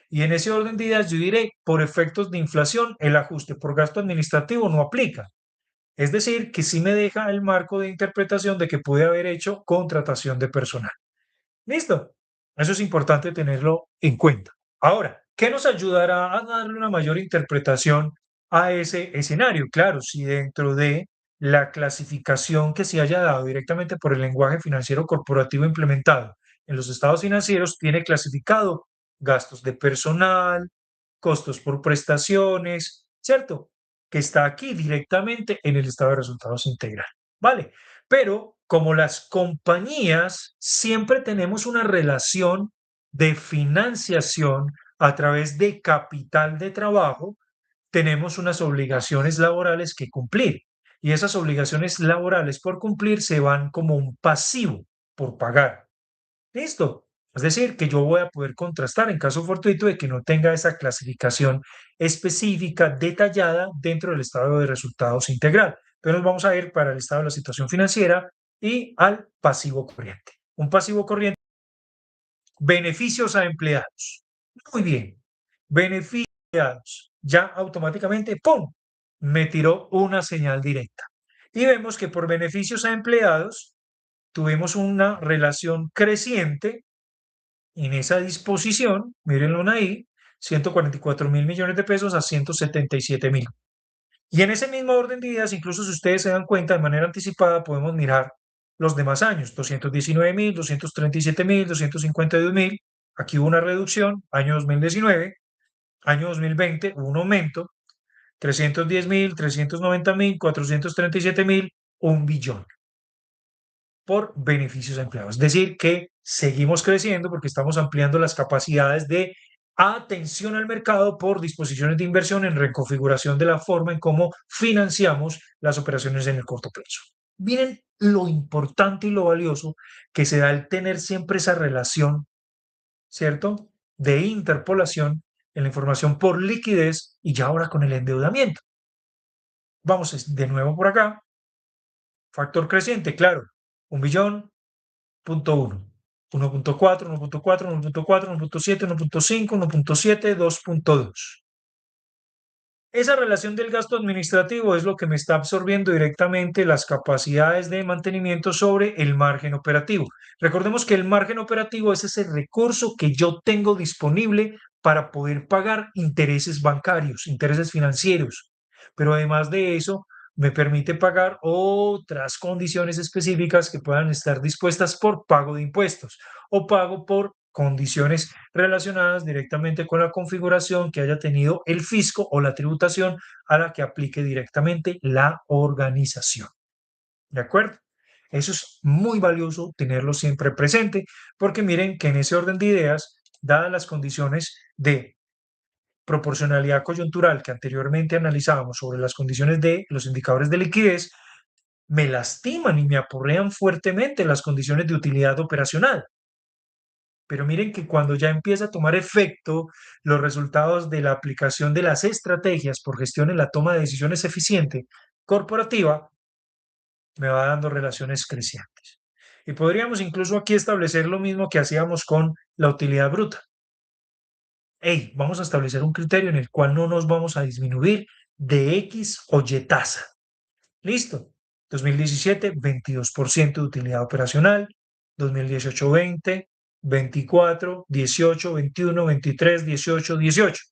Y en ese orden de ideas yo diré, por efectos de inflación, el ajuste por gasto administrativo no aplica. Es decir, que sí me deja el marco de interpretación de que pude haber hecho contratación de personal. ¿Listo? Eso es importante tenerlo en cuenta. Ahora, ¿qué nos ayudará a darle una mayor interpretación a ese escenario? Claro, si dentro de la clasificación que se haya dado directamente por el lenguaje financiero corporativo implementado en los estados financieros, tiene clasificado gastos de personal, costos por prestaciones, ¿cierto? Que está aquí directamente en el estado de resultados integral, ¿vale? Pero como las compañías siempre tenemos una relación de financiación a través de capital de trabajo, tenemos unas obligaciones laborales que cumplir. Y esas obligaciones laborales por cumplir se van como un pasivo por pagar. Listo. Es decir, que yo voy a poder contrastar en caso fortuito de que no tenga esa clasificación específica, detallada dentro del estado de resultados integral. Entonces nos vamos a ir para el estado de la situación financiera y al pasivo corriente. Un pasivo corriente, beneficios a empleados. Muy bien. Beneficios a empleados. Ya automáticamente, ¡pum!, me tiró una señal directa. Y vemos que por beneficios a empleados tuvimos una relación creciente en esa disposición, mírenlo ahí, 144.000 millones de pesos a 177.000. Y en ese mismo orden de ideas, incluso si ustedes se dan cuenta de manera anticipada, podemos mirar los demás años, 219.000, 237.000, 252.000. Aquí hubo una reducción, año 2019, año 2020 hubo un aumento, 310.000, 390.000, 437.000, 1 billón por beneficios a empleados. Es decir, que seguimos creciendo porque estamos ampliando las capacidades de atención al mercado por disposiciones de inversión en reconfiguración de la forma en cómo financiamos las operaciones en el corto plazo. Miren lo importante y lo valioso que se da el tener siempre esa relación, ¿cierto?, de interpolación en la información por liquidez y ya ahora con el endeudamiento. Vamos de nuevo por acá. Factor creciente, claro, 1 billón, punto 1, 1.4, 1.4, 1.4, 1.7, 1.5, 1.7, 2.2. Esa relación del gasto administrativo es lo que me está absorbiendo directamente las capacidades de mantenimiento sobre el margen operativo. Recordemos que el margen operativo es ese recurso que yo tengo disponible para poder pagar intereses bancarios, intereses financieros. Pero además de eso, me permite pagar otras condiciones específicas que puedan estar dispuestas por pago de impuestos o pago por condiciones relacionadas directamente con la configuración que haya tenido el fisco o la tributación a la que aplique directamente la organización. ¿De acuerdo? Eso es muy valioso tenerlo siempre presente porque miren que en ese orden de ideas, dadas las condiciones de proporcionalidad coyuntural que anteriormente analizábamos sobre las condiciones de los indicadores de liquidez, me lastiman y me aporrean fuertemente las condiciones de utilidad operacional. Pero miren que cuando ya empieza a tomar efecto los resultados de la aplicación de las estrategias por gestión en la toma de decisiones eficiente corporativa, me va dando relaciones crecientes. Y podríamos incluso aquí establecer lo mismo que hacíamos con la utilidad bruta. Hey, vamos a establecer un criterio en el cual no nos vamos a disminuir de X o Y tasa. Listo. 2017, 22% de utilidad operacional. 2018, 20, 24, 18, 21, 23, 18, 18.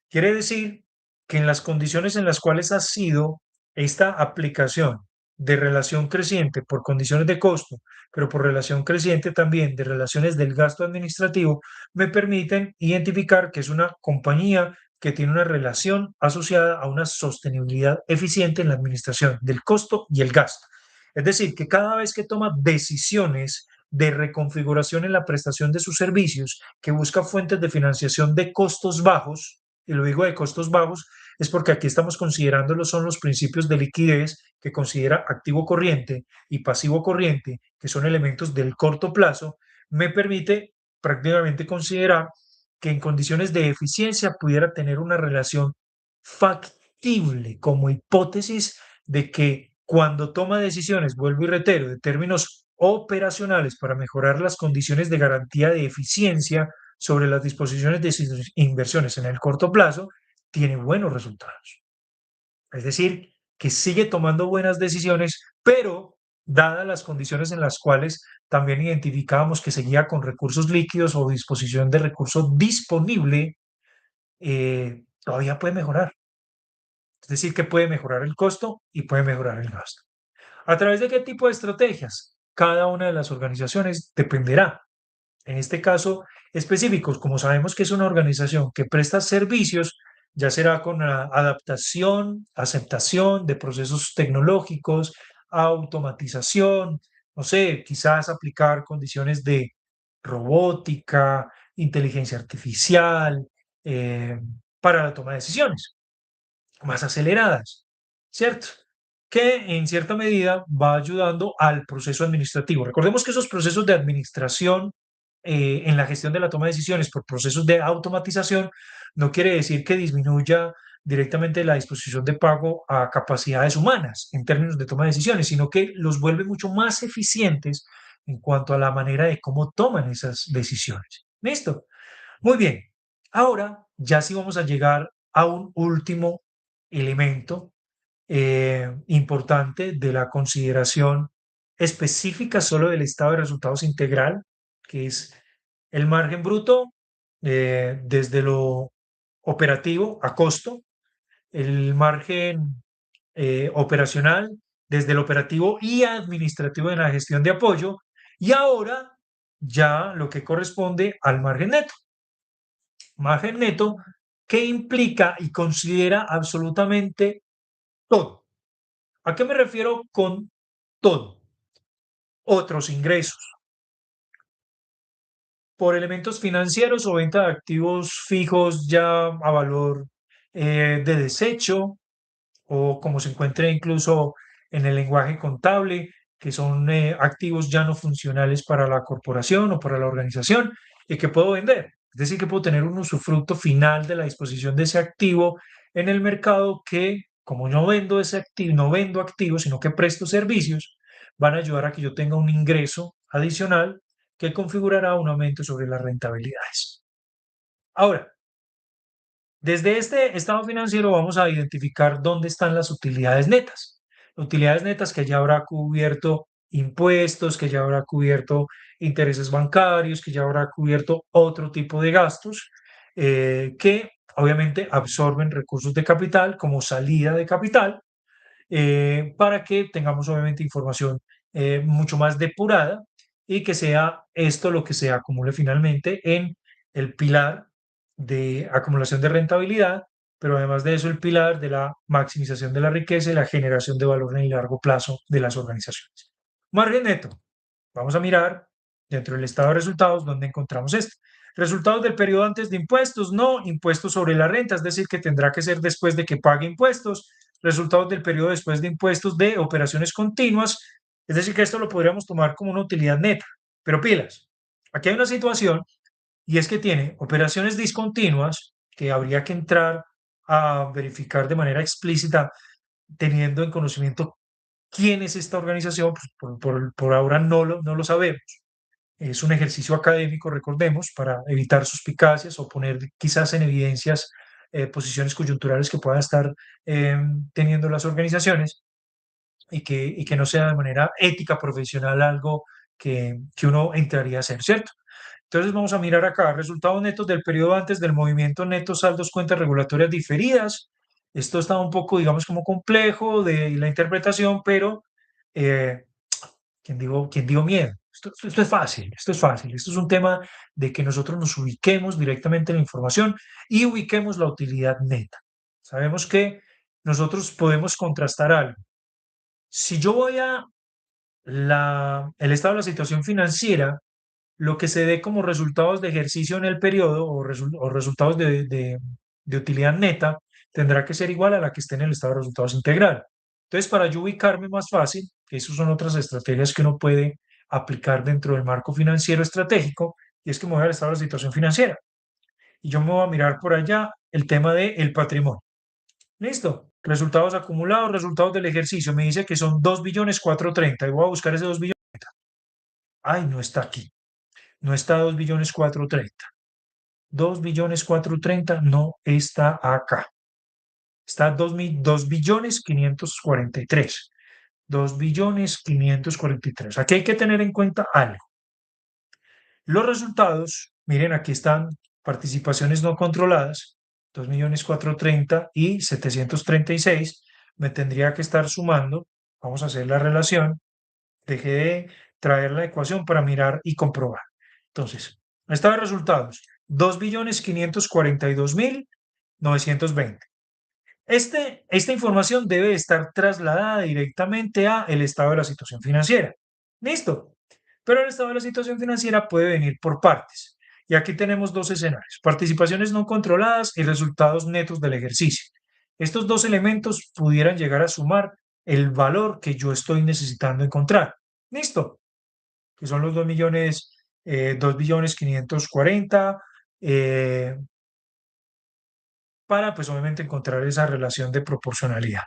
Quiere decir que en las condiciones en las cuales ha sido esta aplicación de relación creciente por condiciones de costo, pero por relación creciente también de relaciones del gasto administrativo, me permiten identificar que es una compañía que tiene una relación asociada a una sostenibilidad eficiente en la administración del costo y el gasto. Es decir, que cada vez que toma decisiones de reconfiguración en la prestación de sus servicios, que busca fuentes de financiación de costos bajos, y lo digo de costos bajos, es porque aquí estamos considerándolo son los principios de liquidez que considera activo corriente y pasivo corriente, que son elementos del corto plazo, me permite prácticamente considerar que en condiciones de eficiencia pudiera tener una relación factible como hipótesis de que cuando toma decisiones, vuelvo y reitero, de términos operacionales para mejorar las condiciones de garantía de eficiencia sobre las disposiciones de sus inversiones en el corto plazo, tiene buenos resultados. Es decir, que sigue tomando buenas decisiones, pero dadas las condiciones en las cuales también identificábamos que seguía con recursos líquidos o disposición de recursos disponible, todavía puede mejorar. Es decir, que puede mejorar el costo y puede mejorar el gasto. ¿A través de qué tipo de estrategias? Cada una de las organizaciones dependerá. En este caso específicos, como sabemos que es una organización que presta servicios, ya será con la adaptación, aceptación de procesos tecnológicos, automatización, no sé, quizás aplicar condiciones de robótica, inteligencia artificial, eh, para la toma de decisiones más aceleradas, ¿cierto? Que en cierta medida va ayudando al proceso administrativo. Recordemos que esos procesos de administración en la gestión de la toma de decisiones por procesos de automatización no quiere decir que disminuya directamente la disposición de pago a capacidades humanas en términos de toma de decisiones, sino que los vuelve mucho más eficientes en cuanto a la manera de cómo toman esas decisiones. ¿Listo? Muy bien. Ahora ya sí vamos a llegar a un último elemento importante de la consideración específica solo del estado de resultados integral, que es el margen bruto desde lo operativo a costo, el margen operacional desde el operativo y administrativo de la gestión de apoyo, y ahora ya lo que corresponde al margen neto. Margen neto que implica y considera absolutamente todo. ¿A qué me refiero con todo? Otros ingresos por elementos financieros o venta de activos fijos ya a valor de desecho o como se encuentre incluso en el lenguaje contable, que son activos ya no funcionales para la corporación o para la organización y que puedo vender. Es decir, que puedo tener un usufructo final de la disposición de ese activo en el mercado que, como no vendo ese activo, no vendo activos, sino que presto servicios, van a ayudar a que yo tenga un ingreso adicional que configurará un aumento sobre las rentabilidades. Ahora, desde este estado financiero vamos a identificar dónde están las utilidades netas. Utilidades netas que ya habrá cubierto impuestos, que ya habrá cubierto intereses bancarios, que ya habrá cubierto otro tipo de gastos que obviamente absorben recursos de capital como salida de capital para que tengamos obviamente información mucho más depurada y que sea esto lo que se acumule finalmente en el pilar de acumulación de rentabilidad, pero además de eso el pilar de la maximización de la riqueza y la generación de valor en el largo plazo de las organizaciones. Margen neto. Vamos a mirar dentro del estado de resultados donde encontramos esto. Resultados del periodo antes de impuestos, no impuestos sobre la renta, es decir, que tendrá que ser después de que pague impuestos. Resultados del periodo después de impuestos de operaciones continuas, es decir, que esto lo podríamos tomar como una utilidad neta. Pero pilas, aquí hay una situación y es que tiene operaciones discontinuas que habría que entrar a verificar de manera explícita teniendo en conocimiento quién es esta organización, pues por ahora no lo sabemos. Es un ejercicio académico, recordemos, para evitar suspicacias o poner quizás en evidencias posiciones coyunturales que puedan estar teniendo las organizaciones y que no sea de manera ética, profesional, algo que uno entraría a hacer, ¿cierto? Entonces vamos a mirar acá, resultados netos del periodo antes del movimiento neto, saldos, cuentas regulatorias diferidas. Esto está un poco, digamos, como complejo de la interpretación, pero eh, ¿quién digo miedo? Esto es fácil, esto es fácil. Esto es un tema de que nosotros nos ubiquemos directamente en la información y ubiquemos la utilidad neta. Sabemos que nosotros podemos contrastar algo. Si yo voy a el estado de la situación financiera, lo que se dé como resultados de ejercicio en el periodo o resultados de utilidad neta tendrá que ser igual a la que esté en el estado de resultados integral. Entonces, para yo ubicarme más fácil, que esas son otras estrategias que uno puede aplicar dentro del marco financiero estratégico, y es que me voy al estado de la situación financiera. Y yo me voy a mirar por allá el tema del patrimonio. Listo. Resultados acumulados, resultados del ejercicio. Me dice que son 2.430.000.000 y voy a buscar ese 2 billones. Ay, no está aquí. No está 2.430.000.000. 2.430.000.000 no está acá. Está 2.543.000.000. 2.543.000.000. Aquí hay que tener en cuenta algo. Los resultados, miren, aquí están participaciones no controladas, 2.430.000 y 736. Me tendría que estar sumando. Vamos a hacer la relación. Dejé de traer la ecuación para mirar y comprobar. Entonces, estado de resultados, 2.542.920. Esta información debe estar trasladada directamente a el estado de la situación financiera. Listo. Pero el estado de la situación financiera puede venir por partes. Y aquí tenemos dos escenarios: participaciones no controladas y resultados netos del ejercicio. Estos dos elementos pudieran llegar a sumar el valor que yo estoy necesitando encontrar. Listo. Que son los 2.540.000, para pues obviamente encontrar esa relación de proporcionalidad.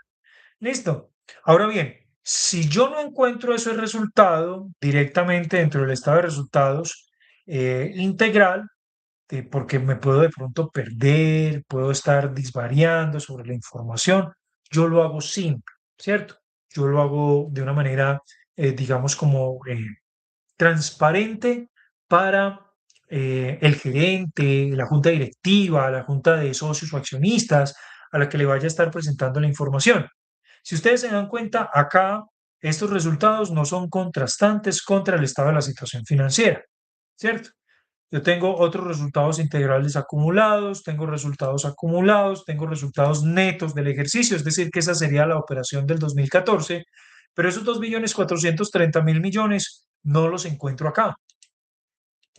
Listo. Ahora bien, si yo no encuentro ese resultado directamente dentro del estado de resultados integral, porque me puedo de pronto perder, puedo estar disvariando sobre la información, yo lo hago simple, ¿cierto? Yo lo hago de una manera, digamos, como transparente para el gerente, la junta directiva, la junta de socios o accionistas a la que le vaya a estar presentando la información. Si ustedes se dan cuenta, acá estos resultados no son contrastantes contra el estado de la situación financiera, ¿cierto? Yo tengo otros resultados integrales acumulados, tengo resultados acumulados, tengo resultados netos del ejercicio, es decir, que esa sería la operación del 2014, pero esos 2.430.000.000.000 no los encuentro acá.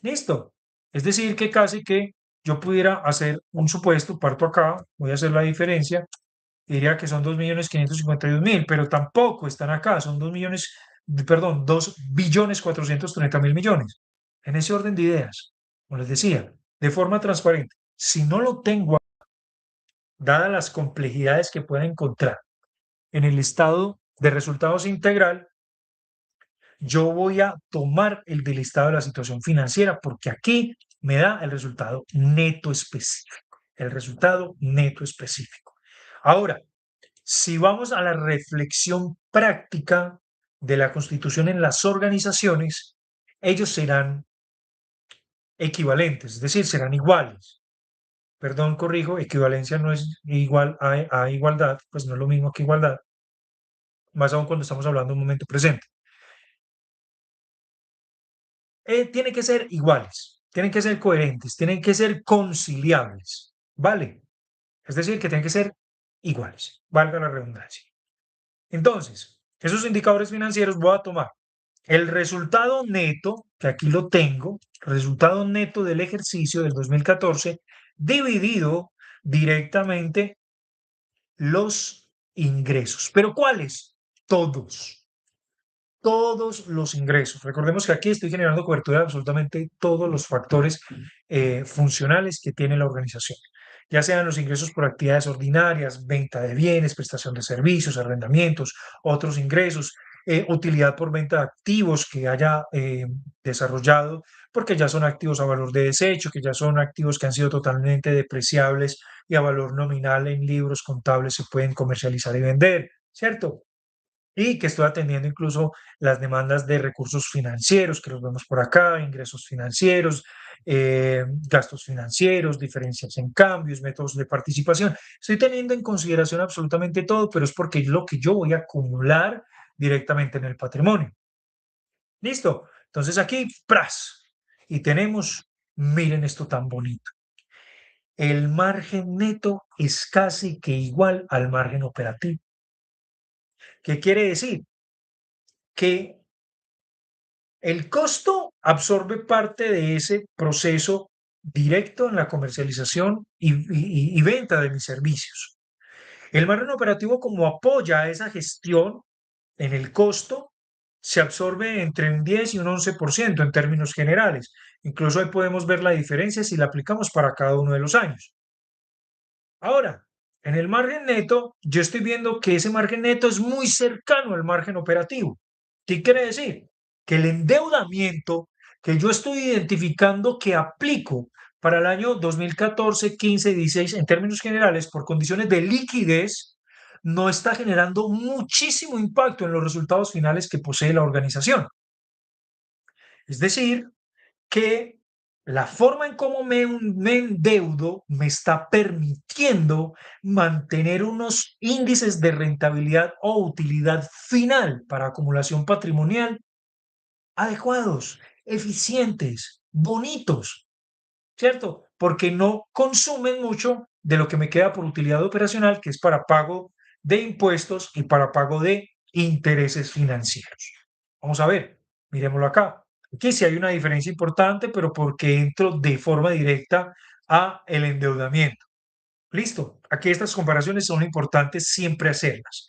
Listo. Es decir, que casi que yo pudiera hacer un supuesto, parto acá, voy a hacer la diferencia, diría que son 2.552.000, pero tampoco están acá, son 2.000.000, perdón, 2.430.000.000.000. En ese orden de ideas, como les decía, de forma transparente. Si no lo tengo, dadas las complejidades que pueda encontrar en el estado de resultados integral, yo voy a tomar el del estado de la situación financiera porque aquí me da el resultado neto específico. El resultado neto específico. Ahora, si vamos a la reflexión práctica de la constitución en las organizaciones, ellos serán equivalentes, es decir, serán iguales. Perdón, corrijo, equivalencia no es igual a igualdad, pues no es lo mismo que igualdad, más aún cuando estamos hablando de un momento presente. Tienen que ser iguales, tienen que ser coherentes, tienen que ser conciliables, ¿vale? Es decir, que tienen que ser iguales, valga la redundancia. Entonces, esos indicadores financieros voy a tomar el resultado neto, que aquí lo tengo, resultado neto del ejercicio del 2014, dividido directamente los ingresos. ¿Pero cuáles? Todos. Todos los ingresos. Recordemos que aquí estoy generando cobertura de absolutamente todos los factores funcionales que tiene la organización, ya sean los ingresos por actividades ordinarias, venta de bienes, prestación de servicios, arrendamientos, otros ingresos, utilidad por venta de activos que haya desarrollado, porque ya son activos a valor de desecho, que ya son activos que han sido totalmente depreciables y a valor nominal en libros contables se pueden comercializar y vender, ¿cierto? Y que estoy atendiendo incluso las demandas de recursos financieros, que los vemos por acá, ingresos financieros, gastos financieros, diferencias en cambios, métodos de participación. Estoy teniendo en consideración absolutamente todo, pero es porque es lo que yo voy a acumular directamente en el patrimonio. ¿Listo? Entonces aquí, ¡pras! Y tenemos, miren esto tan bonito. El margen neto es casi que igual al margen operativo. ¿Qué quiere decir? Que el costo absorbe parte de ese proceso directo en la comercialización y venta de mis servicios. El margen operativo, como apoya a esa gestión en el costo, se absorbe entre un 10 y un 11% en términos generales. Incluso ahí podemos ver la diferencia si la aplicamos para cada uno de los años. Ahora, en el margen neto, yo estoy viendo que ese margen neto es muy cercano al margen operativo. ¿Qué quiere decir? Que el endeudamiento que yo estoy identificando que aplico para el año 2014, 15 y 16 en términos generales por condiciones de liquidez, no está generando muchísimo impacto en los resultados finales que posee la organización. Es decir, que la forma en cómo me endeudo me está permitiendo mantener unos índices de rentabilidad o utilidad final para acumulación patrimonial adecuados, eficientes, bonitos, ¿cierto? Porque no consumen mucho de lo que me queda por utilidad operacional, que es para pago de impuestos y para pago de intereses financieros. Vamos a ver, miremoslo acá. Aquí sí hay una diferencia importante, pero porque entro de forma directa a el endeudamiento. Listo. Aquí estas comparaciones son importantes siempre hacerlas.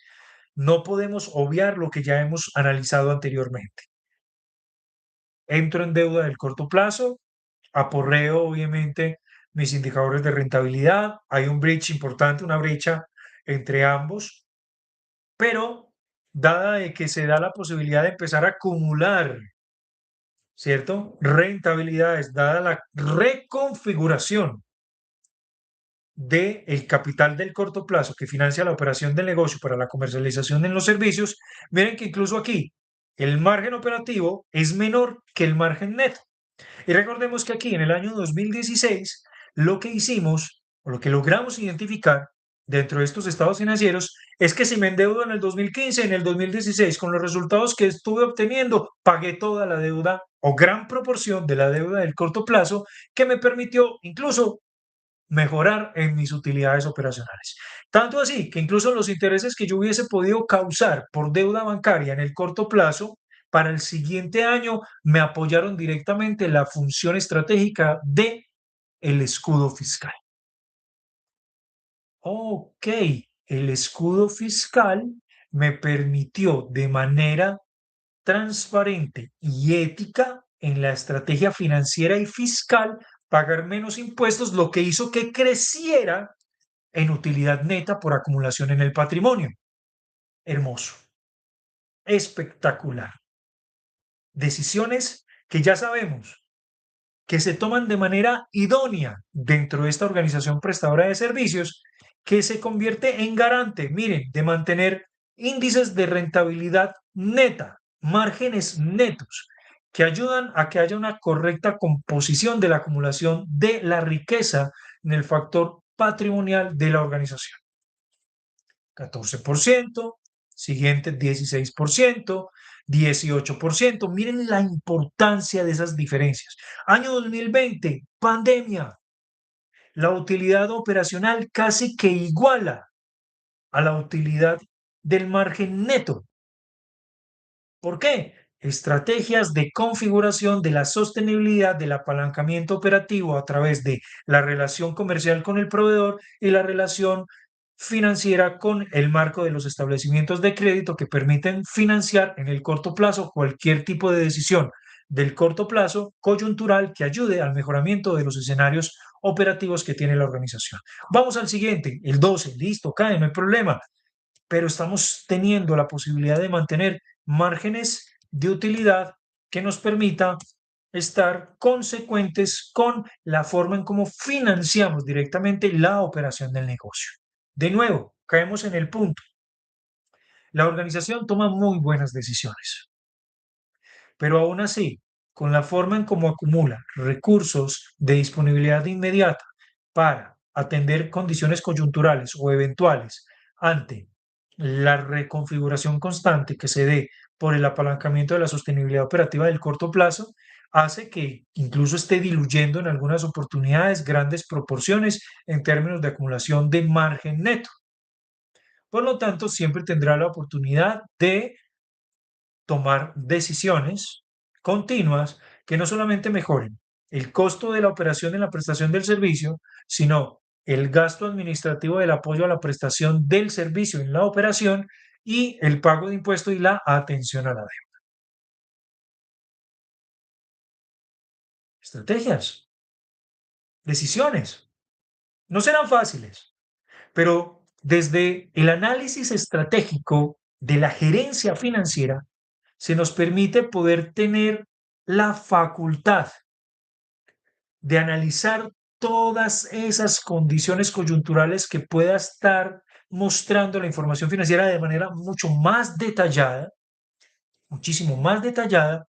No podemos obviar lo que ya hemos analizado anteriormente. Entro en deuda del corto plazo, aporreo obviamente mis indicadores de rentabilidad, hay un bridge importante, una brecha entre ambos, pero dada de que se da la posibilidad de empezar a acumular, ¿cierto? Rentabilidades, dada la reconfiguración del capital del corto plazo que financia la operación del negocio para la comercialización en los servicios, miren que incluso aquí el margen operativo es menor que el margen neto. Y recordemos que aquí en el año 2016 lo que hicimos o lo que logramos identificar dentro de estos estados financieros es que si me endeudo en el 2015, en el 2016, con los resultados que estuve obteniendo, pagué toda la deuda o gran proporción de la deuda del corto plazo que me permitió incluso mejorar en mis utilidades operacionales. Tanto así que incluso los intereses que yo hubiese podido causar por deuda bancaria en el corto plazo, para el siguiente año me apoyaron directamente la función estratégica de el escudo fiscal. Ok, el escudo fiscal me permitió de manera transparente y ética en la estrategia financiera y fiscal pagar menos impuestos, lo que hizo que creciera en utilidad neta por acumulación en el patrimonio. Hermoso, espectacular. Decisiones que ya sabemos que se toman de manera idónea dentro de esta organización prestadora de servicios, que se convierte en garante, miren, de mantener índices de rentabilidad neta, márgenes netos, que ayudan a que haya una correcta composición de la acumulación de la riqueza en el factor patrimonial de la organización. 14%, siguiente 16%, 18%. Miren la importancia de esas diferencias. Año 2020, pandemia. La utilidad operacional casi que iguala a la utilidad del margen neto. ¿Por qué? Estrategias de configuración de la sostenibilidad del apalancamiento operativo a través de la relación comercial con el proveedor y la relación financiera con el marco de los establecimientos de crédito que permiten financiar en el corto plazo cualquier tipo de decisión del corto plazo coyuntural que ayude al mejoramiento de los escenarios operativos que tiene la organización. Vamos al siguiente, el 12, listo, cae, no hay problema, pero estamos teniendo la posibilidad de mantener márgenes de utilidad que nos permita estar consecuentes con la forma en cómo financiamos directamente la operación del negocio. De nuevo, caemos en el punto. La organización toma muy buenas decisiones, pero aún así, con la forma en cómo acumula recursos de disponibilidad inmediata para atender condiciones coyunturales o eventuales ante la reconfiguración constante que se dé por el apalancamiento de la sostenibilidad operativa del corto plazo hace que incluso esté diluyendo en algunas oportunidades grandes proporciones en términos de acumulación de margen neto. Por lo tanto, siempre tendrá la oportunidad de tomar decisiones continuas que no solamente mejoren el costo de la operación en la prestación del servicio, sino el gasto administrativo del apoyo a la prestación del servicio en la operación y el pago de impuestos y la atención a la deuda. Estrategias, decisiones. No serán fáciles, pero desde el análisis estratégico de la gerencia financiera se nos permite poder tener la facultad de analizar todas esas condiciones coyunturales que pueda estar mostrando la información financiera de manera mucho más detallada, muchísimo más detallada,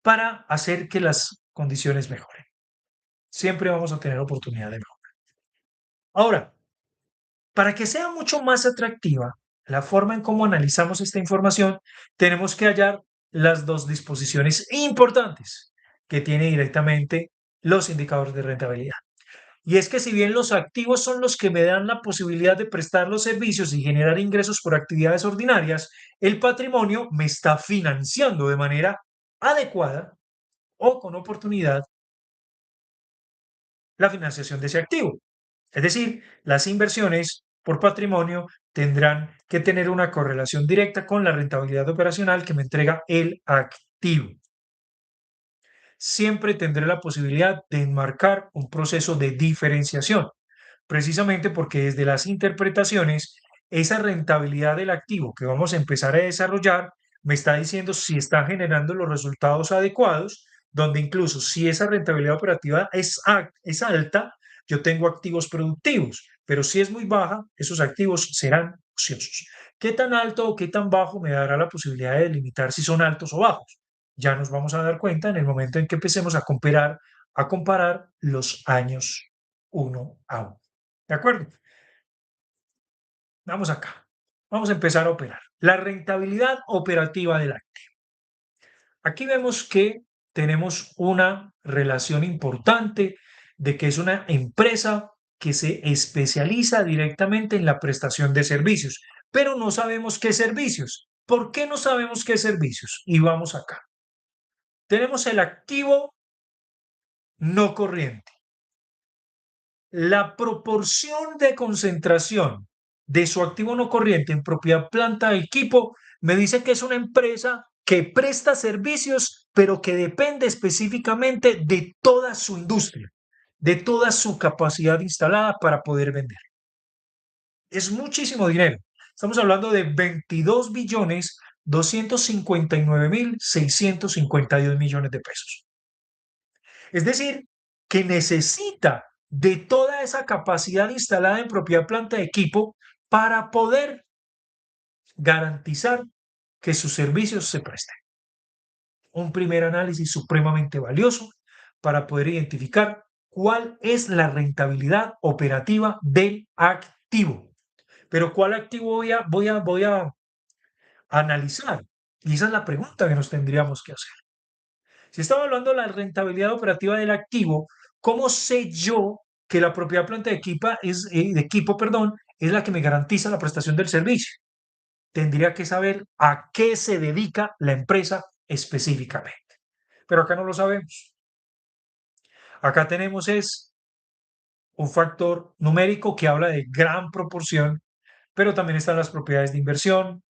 para hacer que las condiciones mejoren. Siempre vamos a tener oportunidad de mejora. Ahora, para que sea mucho más atractiva la forma en cómo analizamos esta información, tenemos que hallar las dos disposiciones importantes que tiene directamente los indicadores de rentabilidad. Y es que si bien los activos son los que me dan la posibilidad de prestar los servicios y generar ingresos por actividades ordinarias, el patrimonio me está financiando de manera adecuada o con oportunidad la financiación de ese activo. Es decir, las inversiones por patrimonio tendrán que tener una correlación directa con la rentabilidad operacional que me entrega el activo. Siempre tendré la posibilidad de enmarcar un proceso de diferenciación, precisamente porque desde las interpretaciones, esa rentabilidad del activo que vamos a empezar a desarrollar me está diciendo si está generando los resultados adecuados, donde incluso si esa rentabilidad operativa es alta, yo tengo activos productivos, pero si es muy baja, esos activos serán ociosos. ¿Qué tan alto o qué tan bajo me dará la posibilidad de delimitar si son altos o bajos? Ya nos vamos a dar cuenta en el momento en que empecemos a comparar los años uno a uno. ¿De acuerdo? Vamos acá. Vamos a empezar a operar. La rentabilidad operativa del activo. Aquí vemos que tenemos una relación importante de que es una empresa que se especializa directamente en la prestación de servicios, pero no sabemos qué servicios. ¿Por qué no sabemos qué servicios? Y vamos acá. Tenemos el activo no corriente. La proporción de concentración de su activo no corriente en propiedad, planta, equipo, me dice que es una empresa que presta servicios, pero que depende específicamente de toda su industria, de toda su capacidad instalada para poder vender. Es muchísimo dinero. Estamos hablando de 22.259.652 millones de pesos. Es decir, que necesita de toda esa capacidad instalada en propiedad, planta de equipo para poder garantizar que sus servicios se presten. Un primer análisis supremamente valioso para poder identificar cuál es la rentabilidad operativa del activo. Pero ¿cuál activo voy a analizar? Y esa es la pregunta que nos tendríamos que hacer. Si estamos hablando de la rentabilidad operativa del activo, ¿cómo sé yo que la propiedad planta de equipo, perdón, es la que me garantiza la prestación del servicio? Tendría que saber a qué se dedica la empresa específicamente. Pero acá no lo sabemos. Acá tenemos es un factor numérico que habla de gran proporción, pero también están las propiedades de inversión,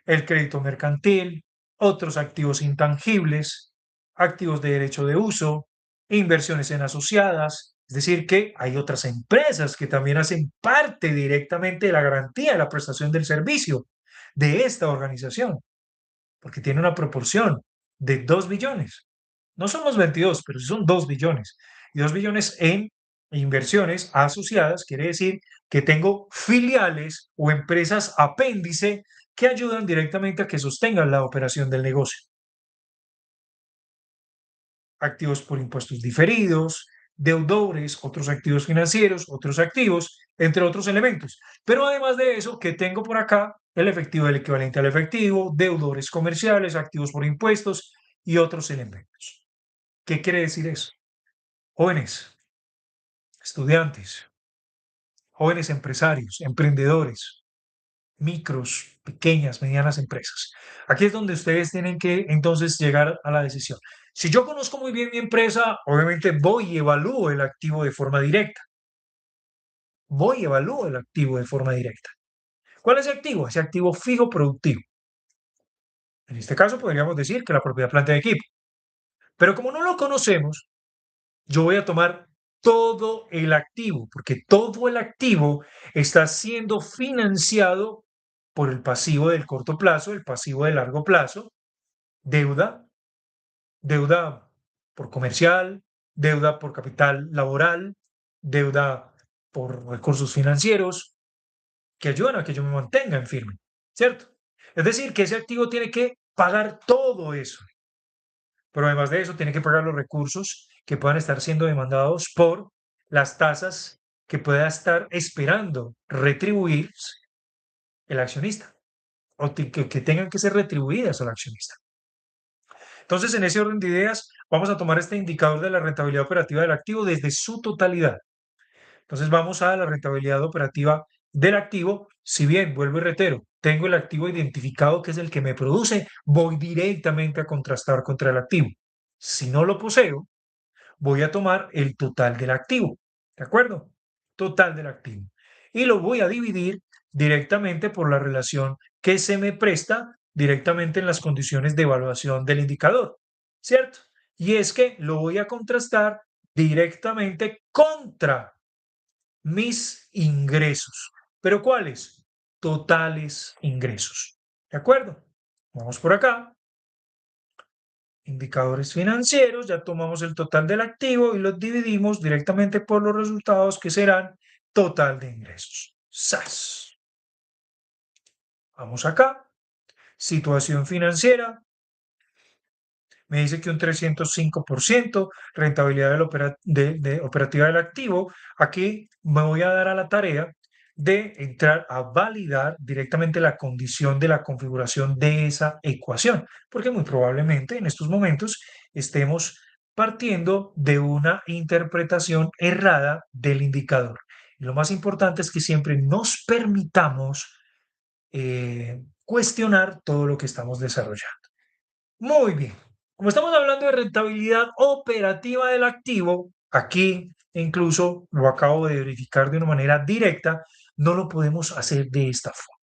el crédito mercantil, otros activos intangibles, activos de derecho de uso, inversiones en asociadas, es decir, que hay otras empresas que también hacen parte directamente de la garantía de la prestación del servicio de esta organización, porque tiene una proporción de 2 billones. No son los 22, pero sí son 2 billones. Y 2 billones en inversiones asociadas quiere decir que tengo filiales o empresas apéndice que ayudan directamente a que sostengan la operación del negocio. Activos por impuestos diferidos, deudores, otros activos financieros, otros activos, entre otros elementos. Pero además de eso, ¿qué tengo por acá? el efectivo, el equivalente al efectivo, deudores comerciales, activos por impuestos y otros elementos. ¿Qué quiere decir eso? Jóvenes, estudiantes, jóvenes empresarios, emprendedores, micros, pequeñas, medianas empresas. Aquí es donde ustedes tienen que entonces llegar a la decisión. Si yo conozco muy bien mi empresa, obviamente voy y evalúo el activo de forma directa. Voy y evalúo el activo de forma directa. ¿Cuál es el activo? Ese activo fijo productivo. En este caso podríamos decir que la propiedad planta de equipo. Pero como no lo conocemos, yo voy a tomar todo el activo, porque todo el activo está siendo financiado por el pasivo del corto plazo, el pasivo de largo plazo, deuda, deuda por comercial, deuda por capital laboral, deuda por recursos financieros que ayudan a que yo me mantenga en firme, ¿cierto? Es decir, que ese activo tiene que pagar todo eso, pero además de eso tiene que pagar los recursos que puedan estar siendo demandados por las tasas que pueda estar esperando retribuir el accionista o que tengan que ser retribuidas al accionista. Entonces, en ese orden de ideas, vamos a tomar este indicador de la rentabilidad operativa del activo desde su totalidad. Entonces, vamos a la rentabilidad operativa del activo. Si bien, vuelvo y reitero, tengo el activo identificado que es el que me produce, voy directamente a contrastar contra el activo. Si no lo poseo, voy a tomar el total del activo, ¿de acuerdo? Total del activo. Y lo voy a dividir directamente por la relación que se me presta directamente en las condiciones de evaluación del indicador, ¿cierto? Y es que lo voy a contrastar directamente contra mis ingresos. ¿Pero cuáles? Totales ingresos. ¿De acuerdo? Vamos por acá. Indicadores financieros, ya tomamos el total del activo y los dividimos directamente por los resultados que serán total de ingresos. ¡Sas! Vamos acá. Situación financiera. Me dice que un 305% rentabilidad de operativa del activo. Aquí me voy a dar a la tarea de entrar a validar directamente la condición de la configuración de esa ecuación, porque muy probablemente en estos momentos estemos partiendo de una interpretación errada del indicador. Y lo más importante es que siempre nos permitamos cuestionar todo lo que estamos desarrollando. Muy bien. Como estamos hablando de rentabilidad operativa del activo, aquí incluso lo acabo de verificar de una manera directa, no lo podemos hacer de esta forma.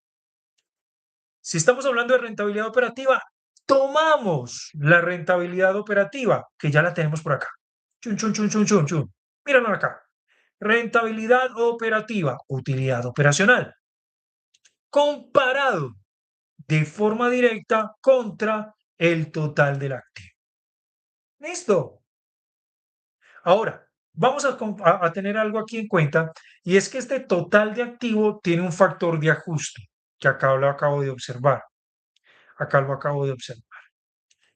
Si estamos hablando de rentabilidad operativa, tomamos la rentabilidad operativa, que ya la tenemos por acá. Chun, chun, chun, chun, chun, chun. Míralo acá. Rentabilidad operativa, utilidad operacional, comparado de forma directa contra el total del activo. ¿Listo? Ahora, vamos a tener algo aquí en cuenta y es que este total de activo tiene un factor de ajuste que acá lo acabo de observar. Acá lo acabo de observar.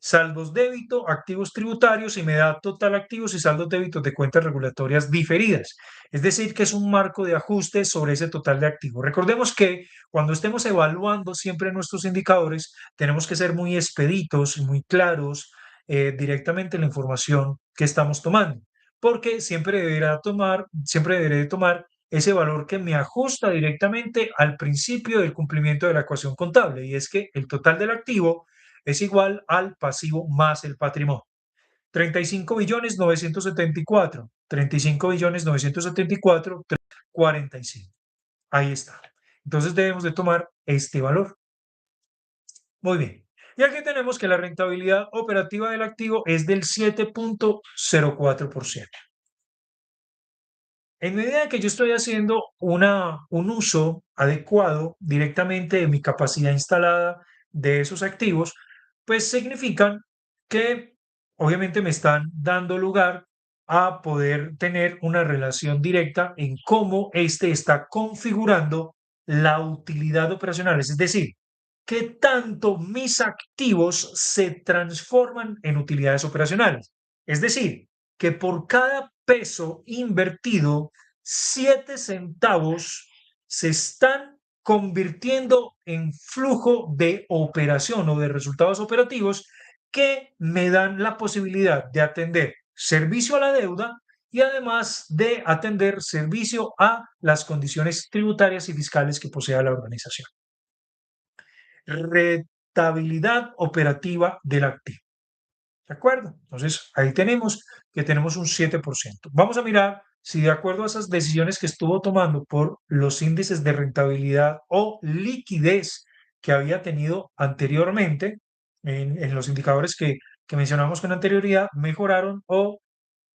Saldos débito, activos tributarios y me da total activos y saldos débitos de cuentas regulatorias diferidas. Es decir, que es un marco de ajuste sobre ese total de activos. Recordemos que cuando estemos evaluando siempre nuestros indicadores, tenemos que ser muy expeditos y muy claros directamente en la información que estamos tomando, porque siempre deberé de tomar ese valor que me ajusta directamente al principio del cumplimiento de la ecuación contable, y es que el total del activo es igual al pasivo más el patrimonio. 35 billones 974, 35 billones 974, 45. Ahí está. Entonces debemos de tomar este valor. Muy bien. Y aquí tenemos que la rentabilidad operativa del activo es del 7.04%. En medida que yo estoy haciendo un uso adecuado directamente de mi capacidad instalada de esos activos, pues significan que obviamente me están dando lugar a poder tener una relación directa en cómo este está configurando la utilidad operacional, es decir, qué tanto mis activos se transforman en utilidades operacionales. Es decir, que por cada peso invertido, 7 centavos se están convirtiendo en flujo de operación o de resultados operativos que me dan la posibilidad de atender servicio a la deuda y además de atender servicio a las condiciones tributarias y fiscales que posea la organización. Rentabilidad operativa del activo. ¿De acuerdo? Entonces, ahí tenemos que tenemos un 7%. Vamos a mirar si de acuerdo a esas decisiones que estuvo tomando por los índices de rentabilidad o liquidez que había tenido anteriormente, en los indicadores que mencionamos con anterioridad, mejoraron o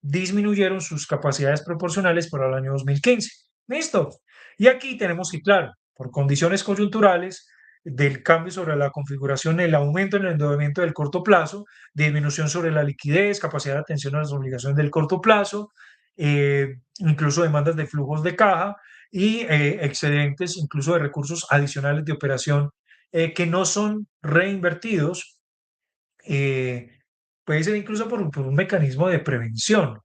disminuyeron sus capacidades proporcionales para el año 2015. ¿Listo? Y aquí tenemos que, claro, por condiciones coyunturales, del cambio sobre la configuración, el aumento en el endeudamiento del corto plazo, disminución sobre la liquidez, capacidad de atención a las obligaciones del corto plazo, incluso demandas de flujos de caja y excedentes incluso de recursos adicionales de operación que no son reinvertidos, eh, puede ser incluso por un mecanismo de prevención